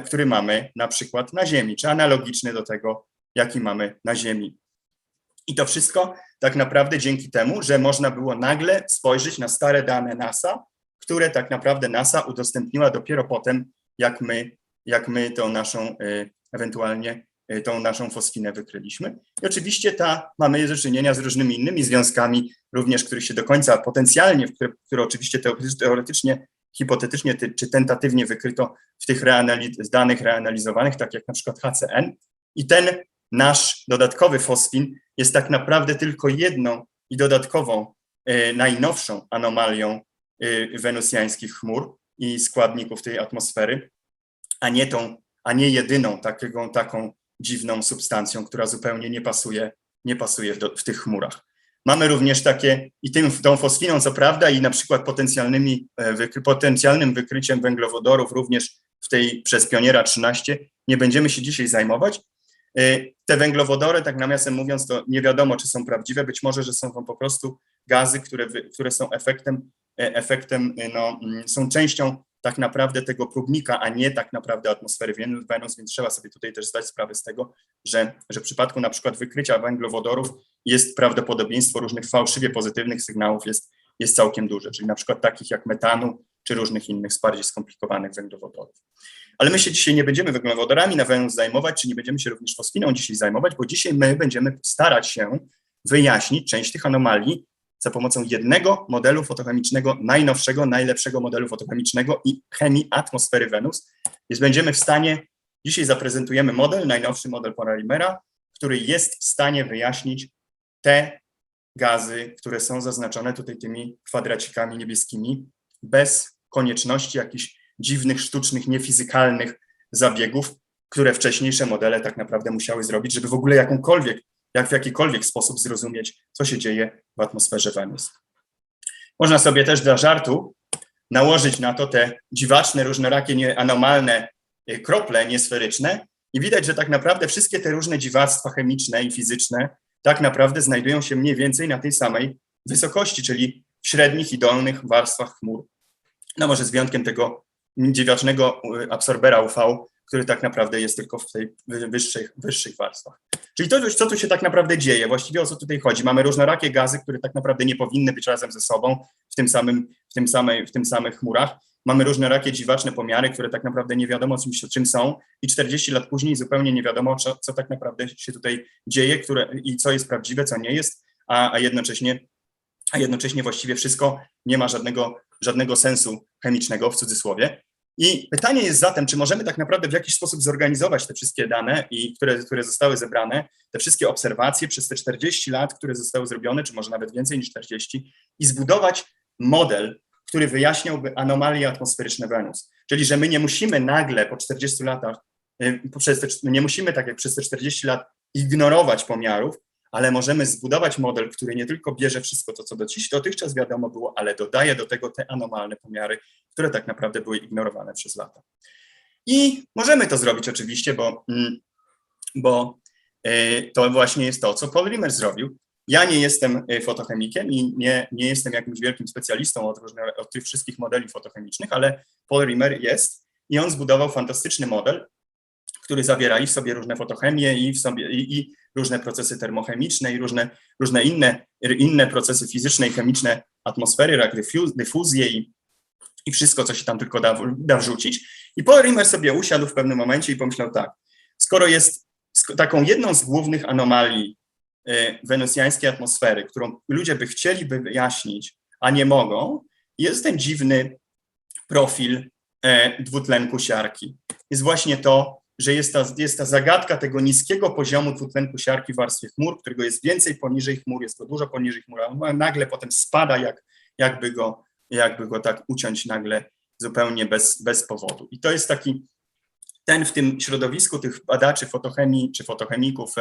który mamy na przykład na Ziemi, czy analogiczny do tego, jaki mamy na Ziemi. I to wszystko tak naprawdę dzięki temu, że można było nagle spojrzeć na stare dane NASA, które tak naprawdę NASA udostępniła dopiero potem, jak my tą naszą, ewentualnie tą naszą fosfinę wykryliśmy. I oczywiście mamy do czynienia z różnymi innymi związkami, również których się do końca potencjalnie, które oczywiście teoretycznie, hipotetycznie czy tentatywnie wykryto w tych danych reanalizowanych, tak jak na przykład HCN. I ten nasz dodatkowy fosfin jest tak naprawdę tylko jedną i dodatkową, najnowszą anomalią wenusjańskich chmur i składników tej atmosfery, a nie jedyną taką dziwną substancją, która zupełnie nie pasuje w tych chmurach. Mamy również tą fosfiną, co prawda, i na przykład potencjalnym wykryciem węglowodorów również przez Pioniera 13 nie będziemy się dzisiaj zajmować. Te węglowodory, tak nawiasem mówiąc, to nie wiadomo, czy są prawdziwe, być może, że są to po prostu gazy, które są są częścią tak naprawdę tego próbnika, a nie tak naprawdę atmosfery Wenus, więc trzeba sobie tutaj też zdać sprawę z tego, że w przypadku na przykład wykrycia węglowodorów jest prawdopodobieństwo różnych fałszywie pozytywnych sygnałów jest całkiem duże, czyli na przykład takich jak metanu, czy różnych innych bardziej skomplikowanych węglowodorów. Ale my się dzisiaj nie będziemy węglowodorami na Wenus zajmować, czy nie będziemy się również fosfiną dzisiaj zajmować, bo dzisiaj my będziemy starać się wyjaśnić część tych anomalii za pomocą jednego modelu fotochemicznego, najnowszego, najlepszego modelu fotochemicznego i chemii atmosfery Wenus. Więc będziemy w stanie, dzisiaj zaprezentujemy najnowszy model Polarimera, który jest w stanie wyjaśnić te gazy, które są zaznaczone tutaj tymi kwadracikami niebieskimi, bez konieczności jakichś dziwnych, sztucznych, niefizykalnych zabiegów, które wcześniejsze modele tak naprawdę musiały zrobić, żeby w ogóle w jakikolwiek sposób zrozumieć, co się dzieje w atmosferze Wenus. Można sobie też dla żartu nałożyć na to te dziwaczne, różnorakie, anomalne krople niesferyczne i widać, że tak naprawdę wszystkie te różne dziwactwa chemiczne i fizyczne tak naprawdę znajdują się mniej więcej na tej samej wysokości, czyli w średnich i dolnych warstwach chmur. No może z wyjątkiem tego dziwacznego absorbera UV, który tak naprawdę jest tylko w tej wyższych warstwach. Czyli to, co tu się tak naprawdę dzieje, właściwie o co tutaj chodzi. Mamy różnorakie gazy, które tak naprawdę nie powinny być razem ze sobą w tym samych chmurach. Mamy różnorakie dziwaczne pomiary, które tak naprawdę nie wiadomo czym są i 40 lat później zupełnie nie wiadomo, co tak naprawdę się tutaj dzieje i co jest prawdziwe, co nie jest, a jednocześnie właściwie wszystko nie ma żadnego sensu chemicznego, w cudzysłowie. I pytanie jest zatem, czy możemy tak naprawdę w jakiś sposób zorganizować te wszystkie dane, które zostały zebrane, te wszystkie obserwacje przez te 40 lat, które zostały zrobione, czy może nawet więcej niż 40, i zbudować model, który wyjaśniałby anomalie atmosferyczne Wenus. Czyli, że my nie musimy nagle po 40 latach, nie musimy tak jak przez te 40 lat ignorować pomiarów, ale możemy zbudować model, który nie tylko bierze wszystko to, co dotychczas wiadomo było, ale dodaje do tego te anomalne pomiary, które tak naprawdę były ignorowane przez lata. I możemy to zrobić oczywiście, bo to właśnie jest to, co Paul Rimmer zrobił. Ja nie jestem fotochemikiem i nie jestem jakimś wielkim specjalistą od tych wszystkich modeli fotochemicznych, ale Paul Rimmer jest i on zbudował fantastyczny model, który zawiera i w sobie różne fotochemie i różne procesy termochemiczne i różne inne procesy fizyczne i chemiczne atmosfery, jak dyfuzję i wszystko, co się tam tylko da wrzucić. I Paul Rimmer sobie usiadł w pewnym momencie i pomyślał tak, skoro jest taką jedną z głównych anomalii wenusjańskiej atmosfery, którą ludzie by chcieli wyjaśnić, a nie mogą, jest ten dziwny profil dwutlenku siarki. Jest właśnie to, że jest ta zagadka tego niskiego poziomu dwutlenku siarki w warstwie chmur, którego jest więcej poniżej chmur, jest to dużo poniżej chmur, a nagle potem spada, jakby go tak uciąć nagle zupełnie bez powodu. I to jest taki, w tym środowisku tych badaczy fotochemii czy fotochemików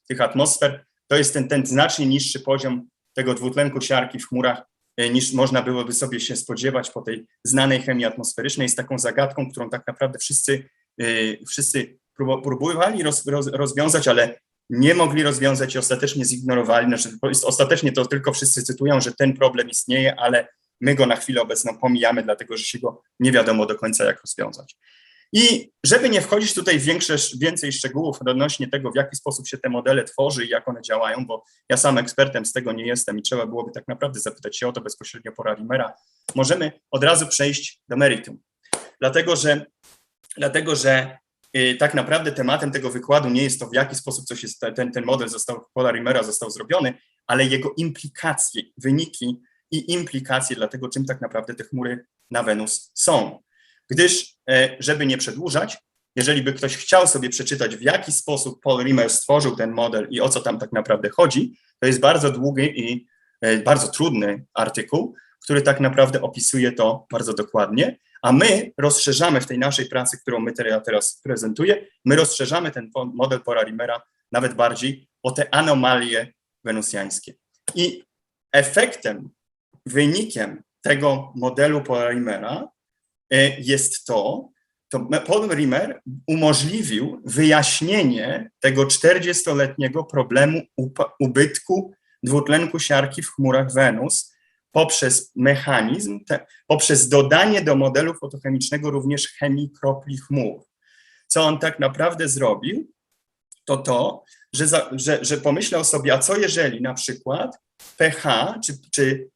tych atmosfer, to jest ten znacznie niższy poziom tego dwutlenku siarki w chmurach, niż można byłoby sobie się spodziewać po tej znanej chemii atmosferycznej. Jest taką zagadką, którą tak naprawdę wszyscy próbowali rozwiązać, ale nie mogli rozwiązać i ostatecznie zignorowali. Znaczy, ostatecznie to tylko wszyscy cytują, że ten problem istnieje, ale my go na chwilę obecną pomijamy, dlatego że się go nie wiadomo do końca, jak rozwiązać. I żeby nie wchodzić tutaj w więcej szczegółów odnośnie tego, w jaki sposób się te modele tworzy i jak one działają, bo ja sam ekspertem z tego nie jestem i trzeba byłoby tak naprawdę zapytać się o to bezpośrednio Paula Rimmera, możemy od razu przejść do meritum. Dlatego, że tak naprawdę tematem tego wykładu nie jest to, w jaki sposób ten model Paula Rimmera został zrobiony, ale jego implikacje, wyniki i implikacje dla tego, czym tak naprawdę te chmury na Wenus są. Gdyż, żeby nie przedłużać, jeżeli by ktoś chciał sobie przeczytać, w jaki sposób Paul Rimmer stworzył ten model i o co tam tak naprawdę chodzi, to jest bardzo długi i bardzo trudny artykuł, który tak naprawdę opisuje to bardzo dokładnie, a my rozszerzamy w tej naszej pracy, którą ja teraz prezentuję, my rozszerzamy ten model Paula Rimmera nawet bardziej o te anomalie wenusjańskie. I efektem, wynikiem tego modelu Paula Rimmera jest to Paul Rimmer umożliwił wyjaśnienie tego 40-letniego problemu ubytku dwutlenku siarki w chmurach Wenus poprzez mechanizm, poprzez dodanie do modelu fotochemicznego również chemii kropli chmur. Co on tak naprawdę zrobił, to, że pomyślał sobie, a co jeżeli na przykład pH, czy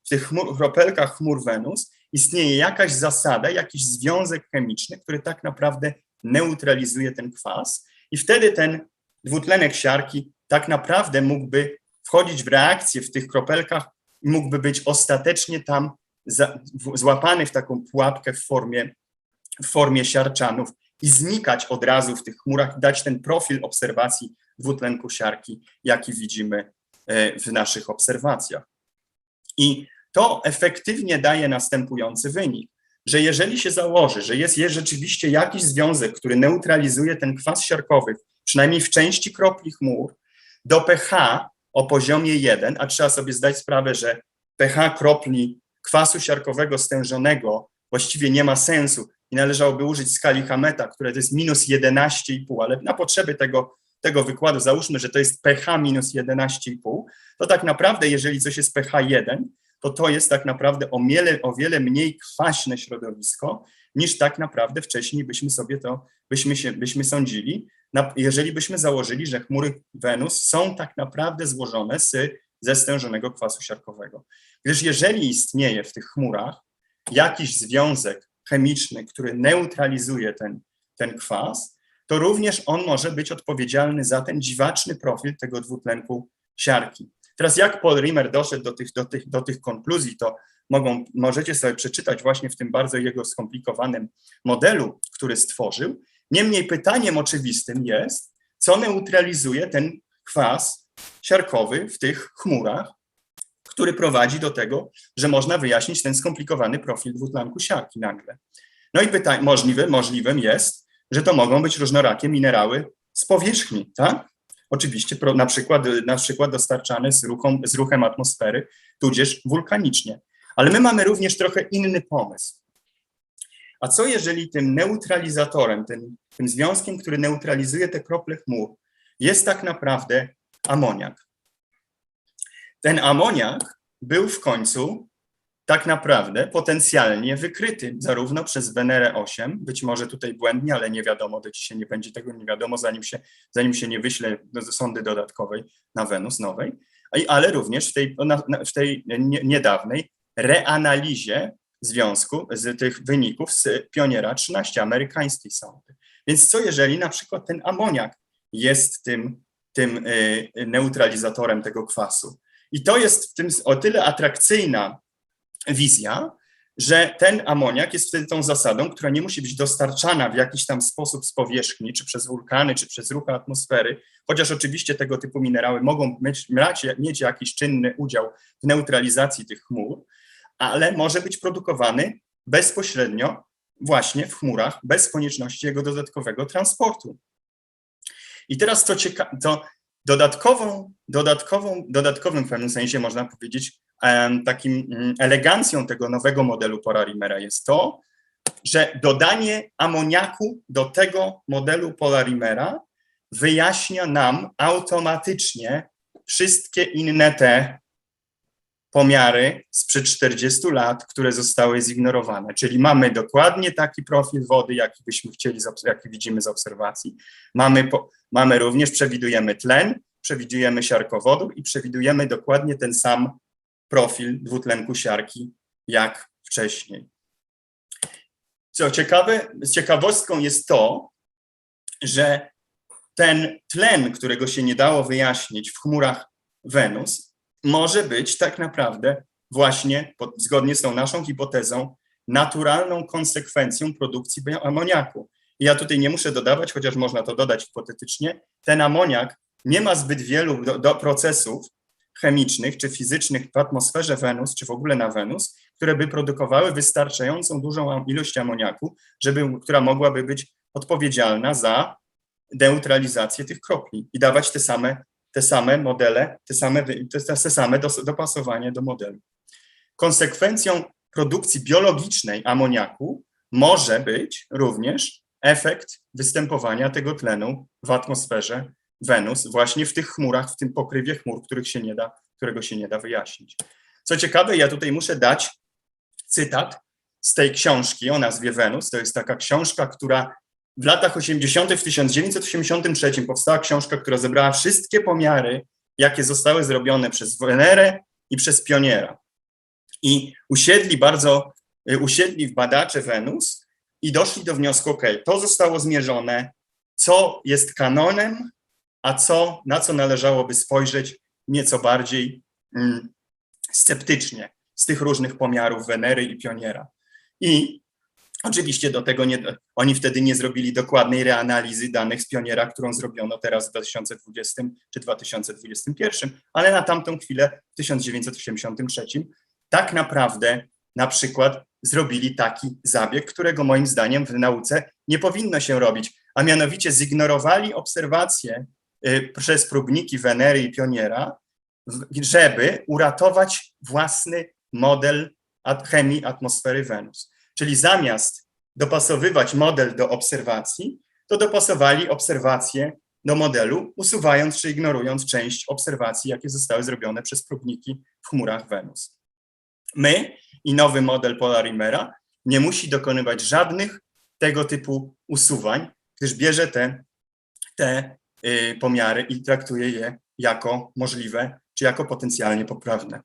w tych kropelkach chmur Wenus istnieje jakaś zasada, jakiś związek chemiczny, który tak naprawdę neutralizuje ten kwas i wtedy ten dwutlenek siarki tak naprawdę mógłby wchodzić w reakcję w tych kropelkach i mógłby być ostatecznie tam złapany w taką pułapkę w formie siarczanów i znikać od razu w tych chmurach i dać ten profil obserwacji dwutlenku siarki, jaki widzimy w naszych obserwacjach. I to efektywnie daje następujący wynik, że jeżeli się założy, że jest rzeczywiście jakiś związek, który neutralizuje ten kwas siarkowy, przynajmniej w części kropli chmur, do pH o poziomie 1, a trzeba sobie zdać sprawę, że pH kropli kwasu siarkowego stężonego właściwie nie ma sensu i należałoby użyć skali Hammeta, które to jest minus 11,5, ale na potrzeby tego wykładu załóżmy, że to jest pH minus 11,5, to tak naprawdę, jeżeli coś jest pH 1, to jest tak naprawdę o wiele mniej kwaśne środowisko, niż tak naprawdę wcześniej byśmy sądzili, jeżeli byśmy założyli, że chmury Wenus są tak naprawdę złożone ze stężonego kwasu siarkowego. Gdyż jeżeli istnieje w tych chmurach jakiś związek chemiczny, który neutralizuje ten kwas, to również on może być odpowiedzialny za ten dziwaczny profil tego dwutlenku siarki. Teraz jak Paul Rimmer doszedł do tych konkluzji, to możecie sobie przeczytać właśnie w tym bardzo jego skomplikowanym modelu, który stworzył. Niemniej pytaniem oczywistym jest, co neutralizuje ten kwas siarkowy w tych chmurach, który prowadzi do tego, że można wyjaśnić ten skomplikowany profil dwutlenku siarki nagle. No i możliwym jest, że to mogą być różnorakie minerały z powierzchni, tak? Oczywiście na przykład dostarczane z ruchem atmosfery, tudzież wulkanicznie. Ale my mamy również trochę inny pomysł. A co jeżeli tym neutralizatorem, tym związkiem, który neutralizuje te krople chmur, jest tak naprawdę amoniak? ten amoniak był w końcu tak naprawdę potencjalnie wykryty zarówno przez Wenerę 8, być może tutaj błędnie, ale nie wiadomo, do dzisiaj nie będzie tego nie wiadomo, zanim się nie wyśle do sondy dodatkowej na Wenus nowej, ale również w tej niedawnej reanalizie związku z tych wyników z Pioniera 13 amerykańskiej sondy. Więc co jeżeli na przykład ten amoniak jest tym neutralizatorem tego kwasu? I to jest w tym o tyle atrakcyjna wizja, że ten amoniak jest wtedy tą zasadą, która nie musi być dostarczana w jakiś tam sposób z powierzchni, czy przez wulkany, czy przez ruch atmosfery, chociaż oczywiście tego typu minerały mogą mieć jakiś czynny udział w neutralizacji tych chmur, ale może być produkowany bezpośrednio właśnie w chmurach, bez konieczności jego dodatkowego transportu. I teraz to dodatkowym w pewnym sensie można powiedzieć takim elegancją tego nowego modelu Polarimera jest to, że dodanie amoniaku do tego modelu Polarimera wyjaśnia nam automatycznie wszystkie inne te pomiary sprzed 40 lat, które zostały zignorowane. Czyli mamy dokładnie taki profil wody, jaki byśmy chcieli, jaki widzimy z obserwacji. Mamy również, przewidujemy tlen, przewidujemy siarkowodór i przewidujemy dokładnie ten sam profil dwutlenku siarki jak wcześniej. Co ciekawe, ciekawostką jest to, że ten tlen, którego się nie dało wyjaśnić w chmurach Wenus, może być tak naprawdę właśnie, zgodnie z tą naszą hipotezą, naturalną konsekwencją produkcji amoniaku. I ja tutaj nie muszę dodawać, chociaż można to dodać hipotetycznie, ten amoniak nie ma zbyt wielu procesów chemicznych czy fizycznych w atmosferze Wenus, czy w ogóle na Wenus, które by produkowały wystarczającą dużą ilość amoniaku, która mogłaby być odpowiedzialna za neutralizację tych kropli i dawać te same modele, te same dopasowanie do modelu. Konsekwencją produkcji biologicznej amoniaku może być również efekt występowania tego tlenu w atmosferze Wenus, właśnie w tych chmurach, w tym pokrywie chmur, którego się nie da wyjaśnić. Co ciekawe, ja tutaj muszę dać cytat z tej książki o nazwie Wenus. To jest taka książka, która w latach 80., w 1983 powstała książka, która zebrała wszystkie pomiary, jakie zostały zrobione przez Wenerę i przez Pioniera. I usiedli badacze Wenus i doszli do wniosku, ok, to zostało zmierzone, co jest kanonem, a na co należałoby spojrzeć nieco bardziej sceptycznie z tych różnych pomiarów Wenery i Pioniera. I oczywiście oni wtedy nie zrobili dokładnej reanalizy danych z Pioniera, którą zrobiono teraz w 2020 czy 2021, ale na tamtą chwilę w 1983 tak naprawdę na przykład zrobili taki zabieg, którego moim zdaniem w nauce nie powinno się robić, a mianowicie zignorowali obserwacje przez próbniki Wenery i Pioniera, żeby uratować własny model chemii atmosfery Wenus. Czyli zamiast dopasowywać model do obserwacji, to dopasowali obserwacje do modelu, usuwając czy ignorując część obserwacji, jakie zostały zrobione przez próbniki w chmurach Wenus. My i nowy model Polarimera nie musi dokonywać żadnych tego typu usuwań, gdyż bierze te pomiary i traktuje je jako możliwe, czy jako potencjalnie poprawne.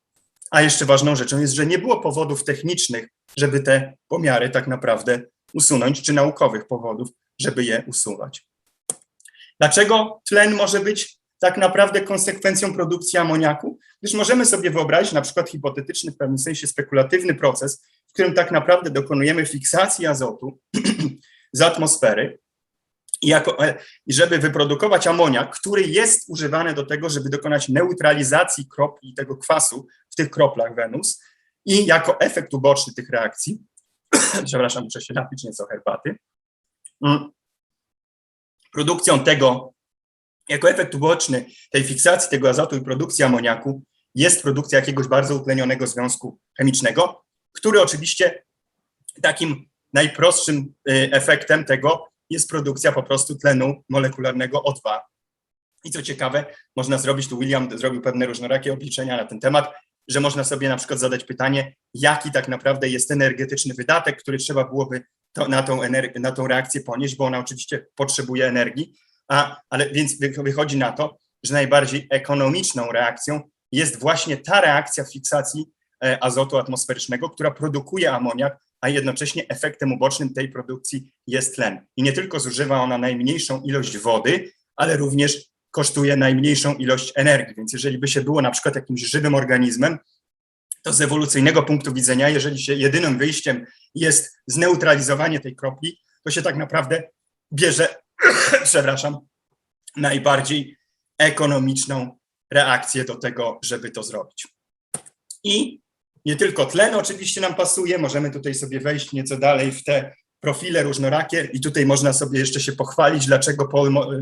A jeszcze ważną rzeczą jest, że nie było powodów technicznych, żeby te pomiary tak naprawdę usunąć, czy naukowych powodów, żeby je usuwać. Dlaczego tlen może być tak naprawdę konsekwencją produkcji amoniaku? Gdyż możemy sobie wyobrazić na przykład hipotetyczny, w pewnym sensie spekulatywny proces, w którym tak naprawdę dokonujemy fiksacji azotu z atmosfery i żeby wyprodukować amoniak, który jest używany do tego, żeby dokonać neutralizacji kropli tego kwasu w tych kroplach Wenus i jako efekt uboczny tych reakcji, przepraszam, muszę się napić nieco herbaty, produkcją tego, jako efekt uboczny tej fiksacji tego azotu i produkcji amoniaku jest produkcja jakiegoś bardzo utlenionego związku chemicznego, który oczywiście takim najprostszym efektem tego jest produkcja po prostu tlenu molekularnego O2 I co ciekawe, można zrobić, tu William zrobił pewne różnorakie obliczenia na ten temat, że można sobie na przykład zadać pytanie, jaki tak naprawdę jest energetyczny wydatek, który trzeba byłoby na tą reakcję ponieść, bo ona oczywiście potrzebuje energii, ale więc wychodzi na to, że najbardziej ekonomiczną reakcją jest właśnie ta reakcja fiksacji azotu atmosferycznego, która produkuje amoniak, a jednocześnie efektem ubocznym tej produkcji jest tlen. I nie tylko zużywa ona najmniejszą ilość wody, ale również kosztuje najmniejszą ilość energii. Więc jeżeli by się było na przykład jakimś żywym organizmem, to z ewolucyjnego punktu widzenia, jeżeli się jedynym wyjściem jest zneutralizowanie tej kropli, to się tak naprawdę bierze, przepraszam, najbardziej ekonomiczną reakcję do tego, żeby to zrobić. I nie tylko tlen oczywiście nam pasuje, możemy tutaj sobie wejść nieco dalej w te profile różnorakie i tutaj można sobie jeszcze się pochwalić, dlaczego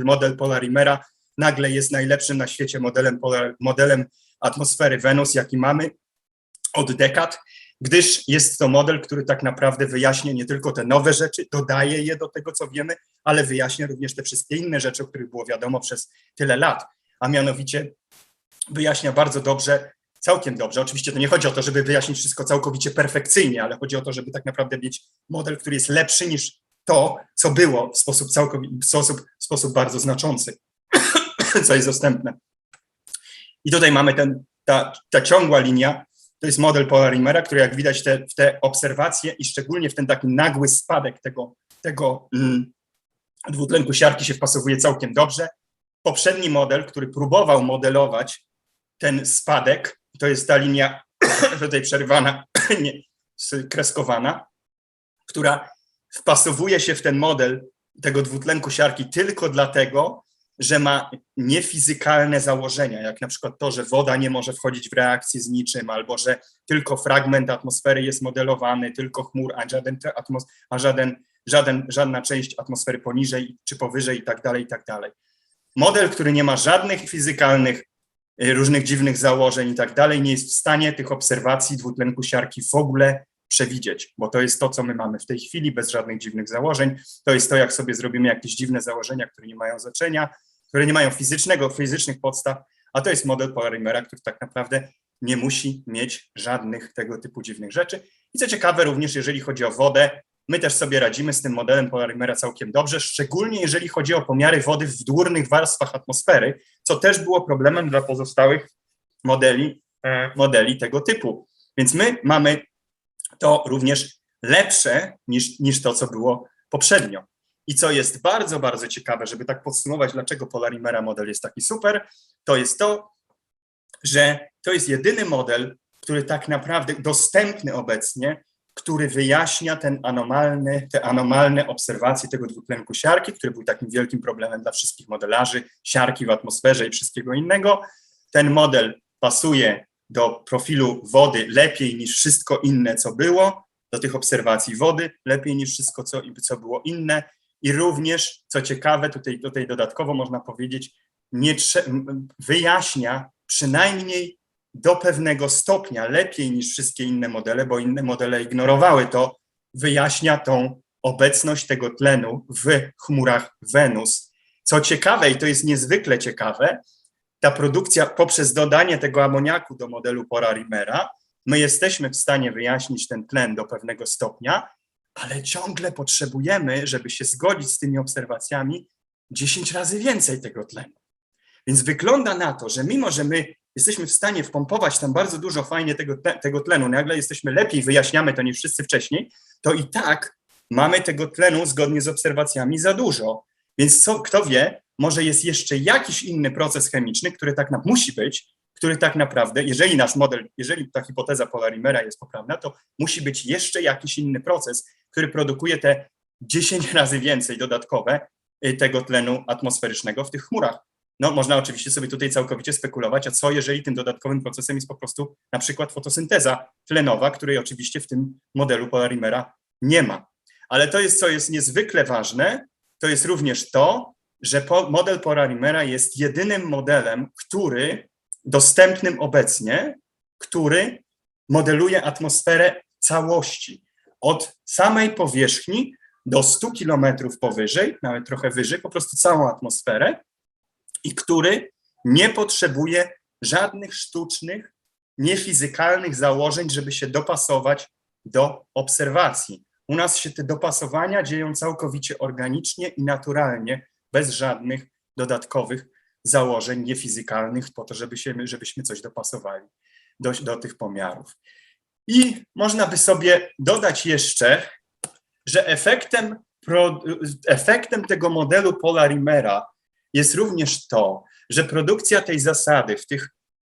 model Polarimera nagle jest najlepszym na świecie modelem atmosfery Wenus, jaki mamy od dekad, gdyż jest to model, który tak naprawdę wyjaśnia nie tylko te nowe rzeczy, dodaje je do tego, co wiemy, ale wyjaśnia również te wszystkie inne rzeczy, o których było wiadomo przez tyle lat, a mianowicie wyjaśnia bardzo dobrze, całkiem dobrze. Oczywiście to nie chodzi o to, żeby wyjaśnić wszystko całkowicie perfekcyjnie, ale chodzi o to, żeby tak naprawdę mieć model, który jest lepszy niż to, co było w sposób bardzo znaczący, co jest dostępne. I tutaj mamy ta ciągła linia, to jest model Polarimera, który jak widać w te obserwacje i szczególnie w ten taki nagły spadek tego dwutlenku siarki się wpasowuje całkiem dobrze. Poprzedni model, który próbował modelować ten spadek, to jest ta linia tutaj przerywana, kreskowana, która wpasowuje się w ten model tego dwutlenku siarki tylko dlatego, że ma niefizykalne założenia, jak na przykład to, że woda nie może wchodzić w reakcję z niczym, albo że tylko fragment atmosfery jest modelowany, tylko chmur, żadna część atmosfery poniżej czy powyżej i tak dalej, i tak dalej. Model, który nie ma żadnych fizykalnych, różnych dziwnych założeń i tak dalej, nie jest w stanie tych obserwacji dwutlenku siarki w ogóle przewidzieć, bo to jest to, co my mamy w tej chwili, bez żadnych dziwnych założeń. To jest to, jak sobie zrobimy jakieś dziwne założenia, które nie mają znaczenia, które nie mają fizycznych podstaw, a to jest model Polarimera, który tak naprawdę nie musi mieć żadnych tego typu dziwnych rzeczy. I co ciekawe, również jeżeli chodzi o wodę, my też sobie radzimy z tym modelem Polarimera całkiem dobrze, szczególnie jeżeli chodzi o pomiary wody w dwórnych warstwach atmosfery, co też było problemem dla pozostałych modeli tego typu. Więc my mamy to również lepsze niż to, co było poprzednio. I co jest bardzo, bardzo ciekawe, żeby tak podsumować, dlaczego Polarimera model jest taki super, to jest to, że to jest jedyny model, który tak naprawdę dostępny obecnie, który wyjaśnia te anomalne obserwacje tego dwutlenku siarki, który był takim wielkim problemem dla wszystkich modelarzy siarki w atmosferze i wszystkiego innego. Ten model pasuje do profilu wody lepiej niż wszystko inne, co było, do tych obserwacji wody lepiej niż wszystko, co było inne. I również, co ciekawe, tutaj dodatkowo można powiedzieć, wyjaśnia przynajmniej do pewnego stopnia lepiej niż wszystkie inne modele, bo inne modele ignorowały to, wyjaśnia tą obecność tego tlenu w chmurach Wenus. Co ciekawe, i to jest niezwykle ciekawe, ta produkcja poprzez dodanie tego amoniaku do modelu Polarimera, my jesteśmy w stanie wyjaśnić ten tlen do pewnego stopnia, ale ciągle potrzebujemy, żeby się zgodzić z tymi obserwacjami, 10 razy więcej tego tlenu. Więc wygląda na to, że mimo, że my jesteśmy w stanie wpompować tam bardzo dużo fajnie tego tlenu, nagle jesteśmy lepiej, wyjaśniamy to niż wszyscy wcześniej, to i tak mamy tego tlenu zgodnie z obserwacjami za dużo. Więc kto wie, może jest jeszcze jakiś inny proces chemiczny, który tak musi być, który tak naprawdę, jeżeli ta hipoteza Polarimera jest poprawna, to musi być jeszcze jakiś inny proces, który produkuje te 10 razy więcej dodatkowe tego tlenu atmosferycznego w tych chmurach. No, można oczywiście sobie tutaj całkowicie spekulować, a co jeżeli tym dodatkowym procesem jest po prostu na przykład fotosynteza tlenowa, której oczywiście w tym modelu Polarimera nie ma. Ale to jest, co jest niezwykle ważne, to jest również to, że model Polarimera jest jedynym modelem, dostępnym obecnie, który modeluje atmosferę całości. Od samej powierzchni do 100 kilometrów powyżej, nawet trochę wyżej, po prostu całą atmosferę. i który nie potrzebuje żadnych sztucznych, niefizykalnych założeń, żeby się dopasować do obserwacji. U nas się te dopasowania dzieją całkowicie organicznie i naturalnie, bez żadnych dodatkowych założeń niefizykalnych po to, żebyśmy coś dopasowali do tych pomiarów. I można by sobie dodać jeszcze, że efektem tego modelu Polarimera jest również to, że produkcja tej zasady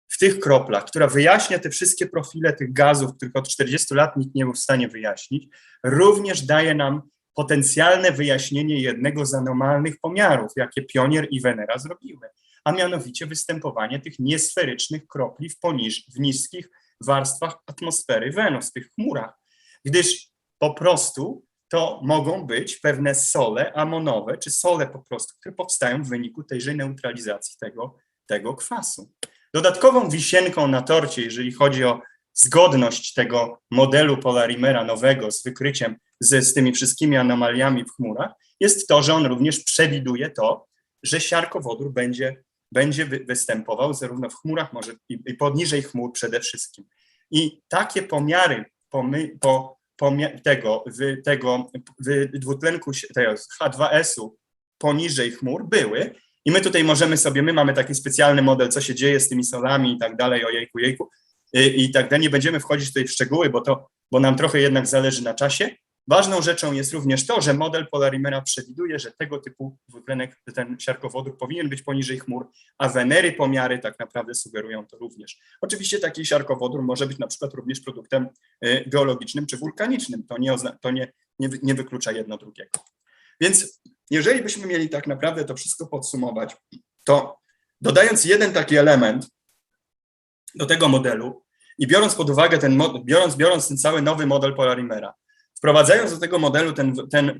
w tych kroplach, która wyjaśnia te wszystkie profile tych gazów, których od 40 lat nikt nie był w stanie wyjaśnić, również daje nam potencjalne wyjaśnienie jednego z anomalnych pomiarów, jakie Pionier i Venera zrobiły, a mianowicie występowanie tych niesferycznych kropli w niskich warstwach atmosfery Wenus, w tych chmurach, gdyż po prostu to mogą być pewne sole amonowe, czy sole po prostu, które powstają w wyniku tejże neutralizacji tego kwasu. Dodatkową wisienką na torcie, jeżeli chodzi o zgodność tego modelu Polarimera nowego z wykryciem, z tymi wszystkimi anomaliami w chmurach, jest to, że on również przewiduje to, że siarkowodór będzie występował zarówno w chmurach, może i poniżej chmur przede wszystkim. I takie pomiary dwutlenku H2S-u poniżej chmur były. I my tutaj my mamy taki specjalny model, co się dzieje z tymi solami i tak dalej, ojejku, jejku, i tak dalej. Nie będziemy wchodzić tutaj w szczegóły, bo nam trochę jednak zależy na czasie. Ważną rzeczą jest również to, że model Polarimera przewiduje, że tego typu dwutlenek, ten siarkowodór powinien być poniżej chmur, a Venery pomiary tak naprawdę sugerują to również. Oczywiście taki siarkowodór może być na przykład również produktem geologicznym czy wulkanicznym. To nie wyklucza jedno drugiego. Więc jeżeli byśmy mieli tak naprawdę to wszystko podsumować, to dodając jeden taki element do tego modelu i biorąc pod uwagę biorąc ten cały nowy model Polarimera, wprowadzając do tego modelu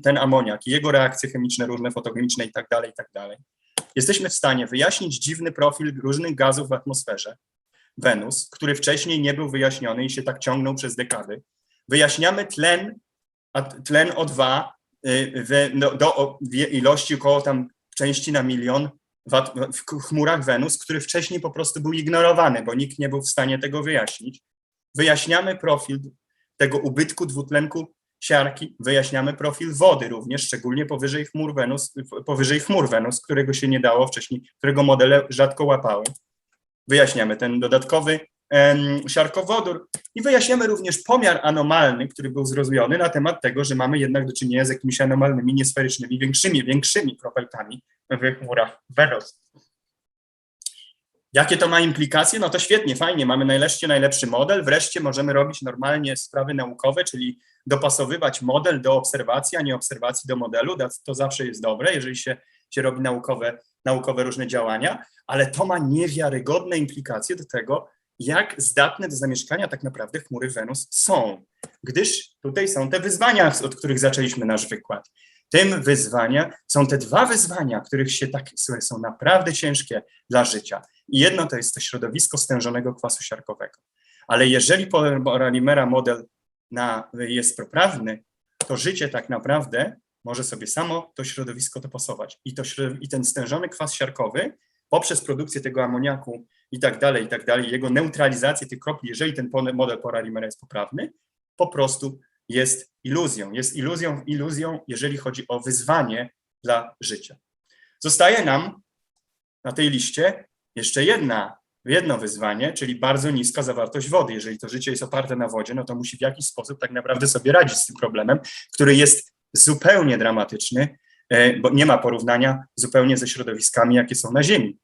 ten amoniak i jego reakcje chemiczne, różne fotochemiczne i tak dalej, jesteśmy w stanie wyjaśnić dziwny profil różnych gazów w atmosferze Wenus, który wcześniej nie był wyjaśniony i się tak ciągnął przez dekady. Wyjaśniamy tlen O2 do ilości około tam części na milion w chmurach Wenus, który wcześniej po prostu był ignorowany, bo nikt nie był w stanie tego wyjaśnić. Wyjaśniamy profil tego ubytku dwutlenku siarki, wyjaśniamy profil wody również, szczególnie powyżej chmur Wenus, którego się nie dało wcześniej, którego modele rzadko łapały. Wyjaśniamy ten dodatkowy siarkowodór i wyjaśniamy również pomiar anomalny, który był zrobiony na temat tego, że mamy jednak do czynienia z jakimiś anomalnymi, niesferycznymi, większymi kropelkami w chmurach Wenus. Jakie to ma implikacje? No to świetnie, fajnie, mamy najlepszy model, wreszcie możemy robić normalnie sprawy naukowe, czyli dopasowywać model do obserwacji, a nie obserwacji do modelu, to zawsze jest dobre, jeżeli się robi naukowe różne działania, ale to ma niewiarygodne implikacje do tego, jak zdatne do zamieszkania tak naprawdę chmury Wenus są, gdyż tutaj są te wyzwania, od których zaczęliśmy nasz wykład. Są te dwa wyzwania, których są naprawdę ciężkie dla życia. I jedno to jest to środowisko stężonego kwasu siarkowego. Ale jeżeli Polarimera model jest poprawny, to życie tak naprawdę może sobie samo to środowisko dopasować. I ten stężony kwas siarkowy poprzez produkcję tego amoniaku i tak dalej, jego neutralizację tych kropli, jeżeli ten model Polarimera jest poprawny, po prostu jest iluzją, jeżeli chodzi o wyzwanie dla życia. Zostaje nam na tej liście jeszcze jedno wyzwanie, czyli bardzo niska zawartość wody. Jeżeli to życie jest oparte na wodzie, no to musi w jakiś sposób tak naprawdę sobie radzić z tym problemem, który jest zupełnie dramatyczny, bo nie ma porównania zupełnie ze środowiskami, jakie są na Ziemi.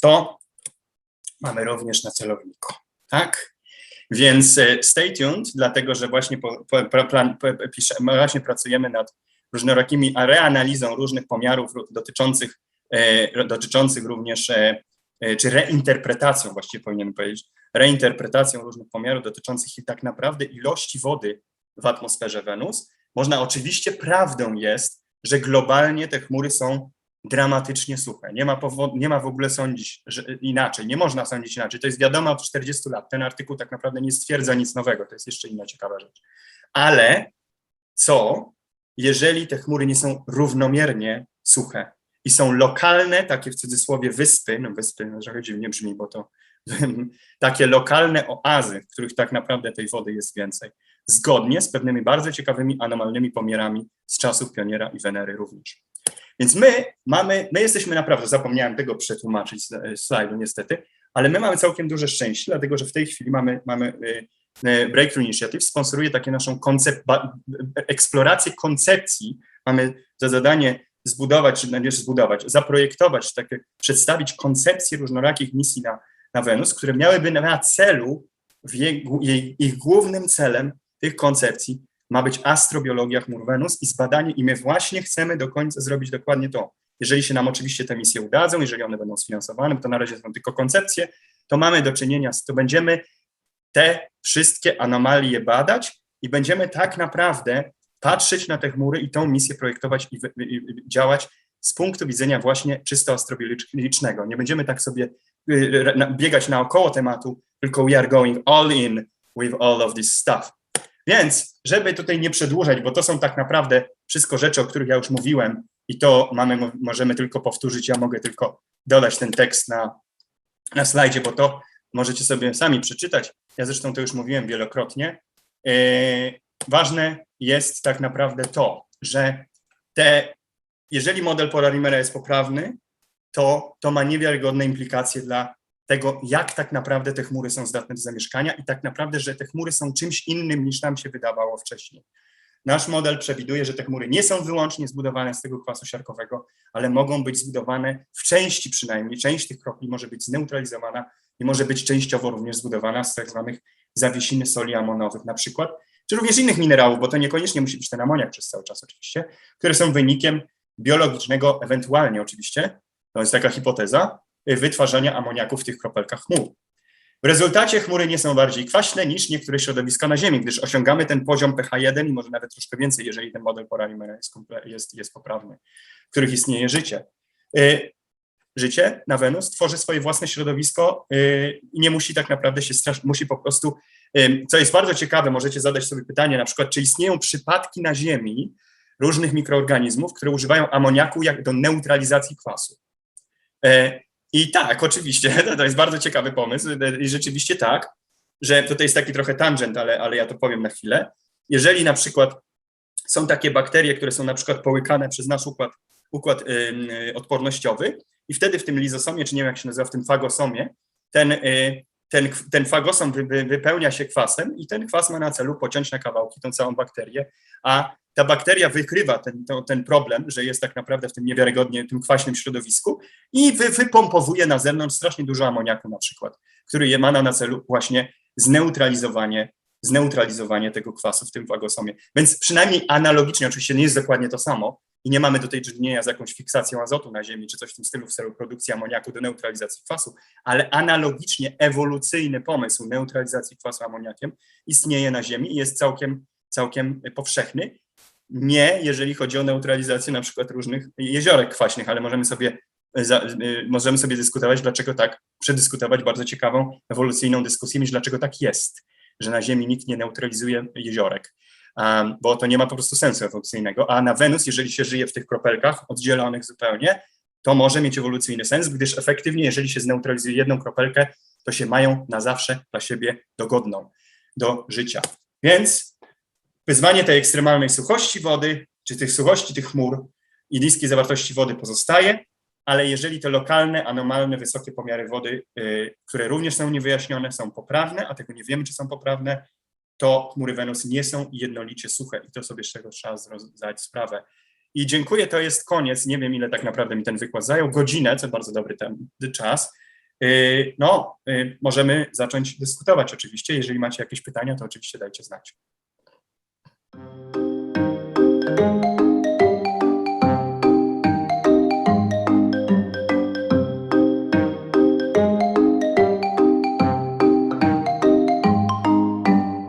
To mamy również na celowniku, tak? Więc stay tuned, dlatego że właśnie pracujemy nad różnorakimi reanalizą różnych pomiarów dotyczących również, czy reinterpretacją, właściwie powinienem powiedzieć, reinterpretacją różnych pomiarów dotyczących i tak naprawdę ilości wody w atmosferze Wenus. Oczywiście prawdą jest, że globalnie te chmury są dramatycznie suche. Nie ma w ogóle sądzić inaczej, nie można sądzić inaczej. To jest wiadomo od 40 lat. Ten artykuł tak naprawdę nie stwierdza nic nowego, to jest jeszcze inna ciekawa rzecz. Ale jeżeli te chmury nie są równomiernie suche? i są lokalne, takie w cudzysłowie wyspy, no wyspy no, trochę dziwnie brzmi, bo to takie lokalne oazy, w których tak naprawdę tej wody jest więcej, zgodnie z pewnymi bardzo ciekawymi anomalnymi pomiarami z czasów Pioniera i Wenery również. Więc my jesteśmy naprawdę, zapomniałem tego przetłumaczyć z slajdu niestety, ale my mamy całkiem duże szczęście, dlatego że w tej chwili mamy Breakthrough Initiative sponsoruje takie naszą eksplorację koncepcji. Mamy za zadanie zaprojektować, przedstawić koncepcję różnorakich misji na Wenus, które miałyby na celu, ich głównym celem tych koncepcji ma być astrobiologia chmur Wenus i zbadanie, i my właśnie chcemy do końca zrobić dokładnie to. Jeżeli się nam oczywiście te misje udadzą, jeżeli one będą sfinansowane, bo to na razie są tylko koncepcje, to mamy do czynienia to będziemy te wszystkie anomalie badać i będziemy tak naprawdę patrzeć na te chmury i tą misję projektować i działać z punktu widzenia właśnie czysto astrobiologicznego. Nie będziemy tak sobie biegać naokoło tematu, tylko we are going all in with all of this stuff. Więc, żeby tutaj nie przedłużać, bo to są tak naprawdę wszystko rzeczy, o których ja już mówiłem i to możemy tylko powtórzyć, ja mogę tylko dodać ten tekst na slajdzie, bo to możecie sobie sami przeczytać. Ja zresztą to już mówiłem wielokrotnie. Ważne jest tak naprawdę to, że jeżeli model Polarimera jest poprawny, to ma niewiarygodne implikacje dla tego, jak tak naprawdę te chmury są zdatne do zamieszkania i tak naprawdę, że te chmury są czymś innym niż nam się wydawało wcześniej. Nasz model przewiduje, że te chmury nie są wyłącznie zbudowane z tego kwasu siarkowego, ale mogą być zbudowane w części przynajmniej, część tych kropli może być zneutralizowana i może być częściowo również zbudowana z tak zwanych zawiesiny soli amonowych na przykład, czy również innych minerałów, bo to niekoniecznie musi być ten amoniak przez cały czas oczywiście, które są wynikiem biologicznego, ewentualnie oczywiście, to jest taka hipoteza, wytwarzania amoniaku w tych kropelkach chmur. W rezultacie chmury nie są bardziej kwaśne niż niektóre środowiska na Ziemi, gdyż osiągamy ten poziom pH1 i może nawet troszkę więcej, jeżeli ten model Polarimera jest poprawny, w których istnieje życie. Życie na Wenus tworzy swoje własne środowisko i nie musi tak naprawdę się musi po prostu, co jest bardzo ciekawe, możecie zadać sobie pytanie na przykład, czy istnieją przypadki na Ziemi różnych mikroorganizmów, które używają amoniaku do neutralizacji kwasu. I tak, oczywiście, to jest bardzo ciekawy pomysł i rzeczywiście tak, że tutaj jest taki trochę tangent, ale ja to powiem na chwilę. Jeżeli na przykład są takie bakterie, które są na przykład połykane przez nasz układ odpornościowy i wtedy w tym lizosomie, czy nie wiem jak się nazywa, w tym fagosomie, ten fagosom wypełnia się kwasem i ten kwas ma na celu pociąć na kawałki tą całą bakterię, a ta bakteria wykrywa ten problem, że jest tak naprawdę w tym niewiarygodnie, tym kwaśnym środowisku i wypompowuje na zewnątrz strasznie dużo amoniaku na przykład, który ma na celu właśnie zneutralizowanie tego kwasu w tym fagosomie. Więc przynajmniej analogicznie, oczywiście nie jest dokładnie to samo i nie mamy tutaj do czynienia z jakąś fiksacją azotu na Ziemi, czy coś w tym stylu w celu produkcji amoniaku do neutralizacji kwasu, ale analogicznie ewolucyjny pomysł neutralizacji kwasu amoniakiem istnieje na Ziemi i jest całkiem powszechny. Nie, jeżeli chodzi o neutralizację na przykład różnych jeziorek kwaśnych, ale możemy sobie dyskutować, dlaczego tak, przedyskutować bardzo ciekawą ewolucyjną dyskusję, dlaczego tak jest, że na Ziemi nikt nie neutralizuje jeziorek, bo to nie ma po prostu sensu ewolucyjnego, a na Wenus, jeżeli się żyje w tych kropelkach oddzielonych zupełnie, to może mieć ewolucyjny sens, gdyż efektywnie, jeżeli się zneutralizuje jedną kropelkę, to się mają na zawsze dla siebie dogodną do życia. Więc wyzwanie tej ekstremalnej suchości wody, czy tych suchości tych chmur i niskiej zawartości wody pozostaje, ale jeżeli te lokalne, anomalne, wysokie pomiary wody, które również są niewyjaśnione, są poprawne, a tego nie wiemy, czy są poprawne, to chmury Wenus nie są jednolicie suche i to sobie z czego trzeba zdać sprawę. I dziękuję, to jest koniec. Nie wiem, ile tak naprawdę mi ten wykład zajął. Godzinę, co bardzo dobry czas. Możemy zacząć dyskutować oczywiście. Jeżeli macie jakieś pytania, to oczywiście dajcie znać.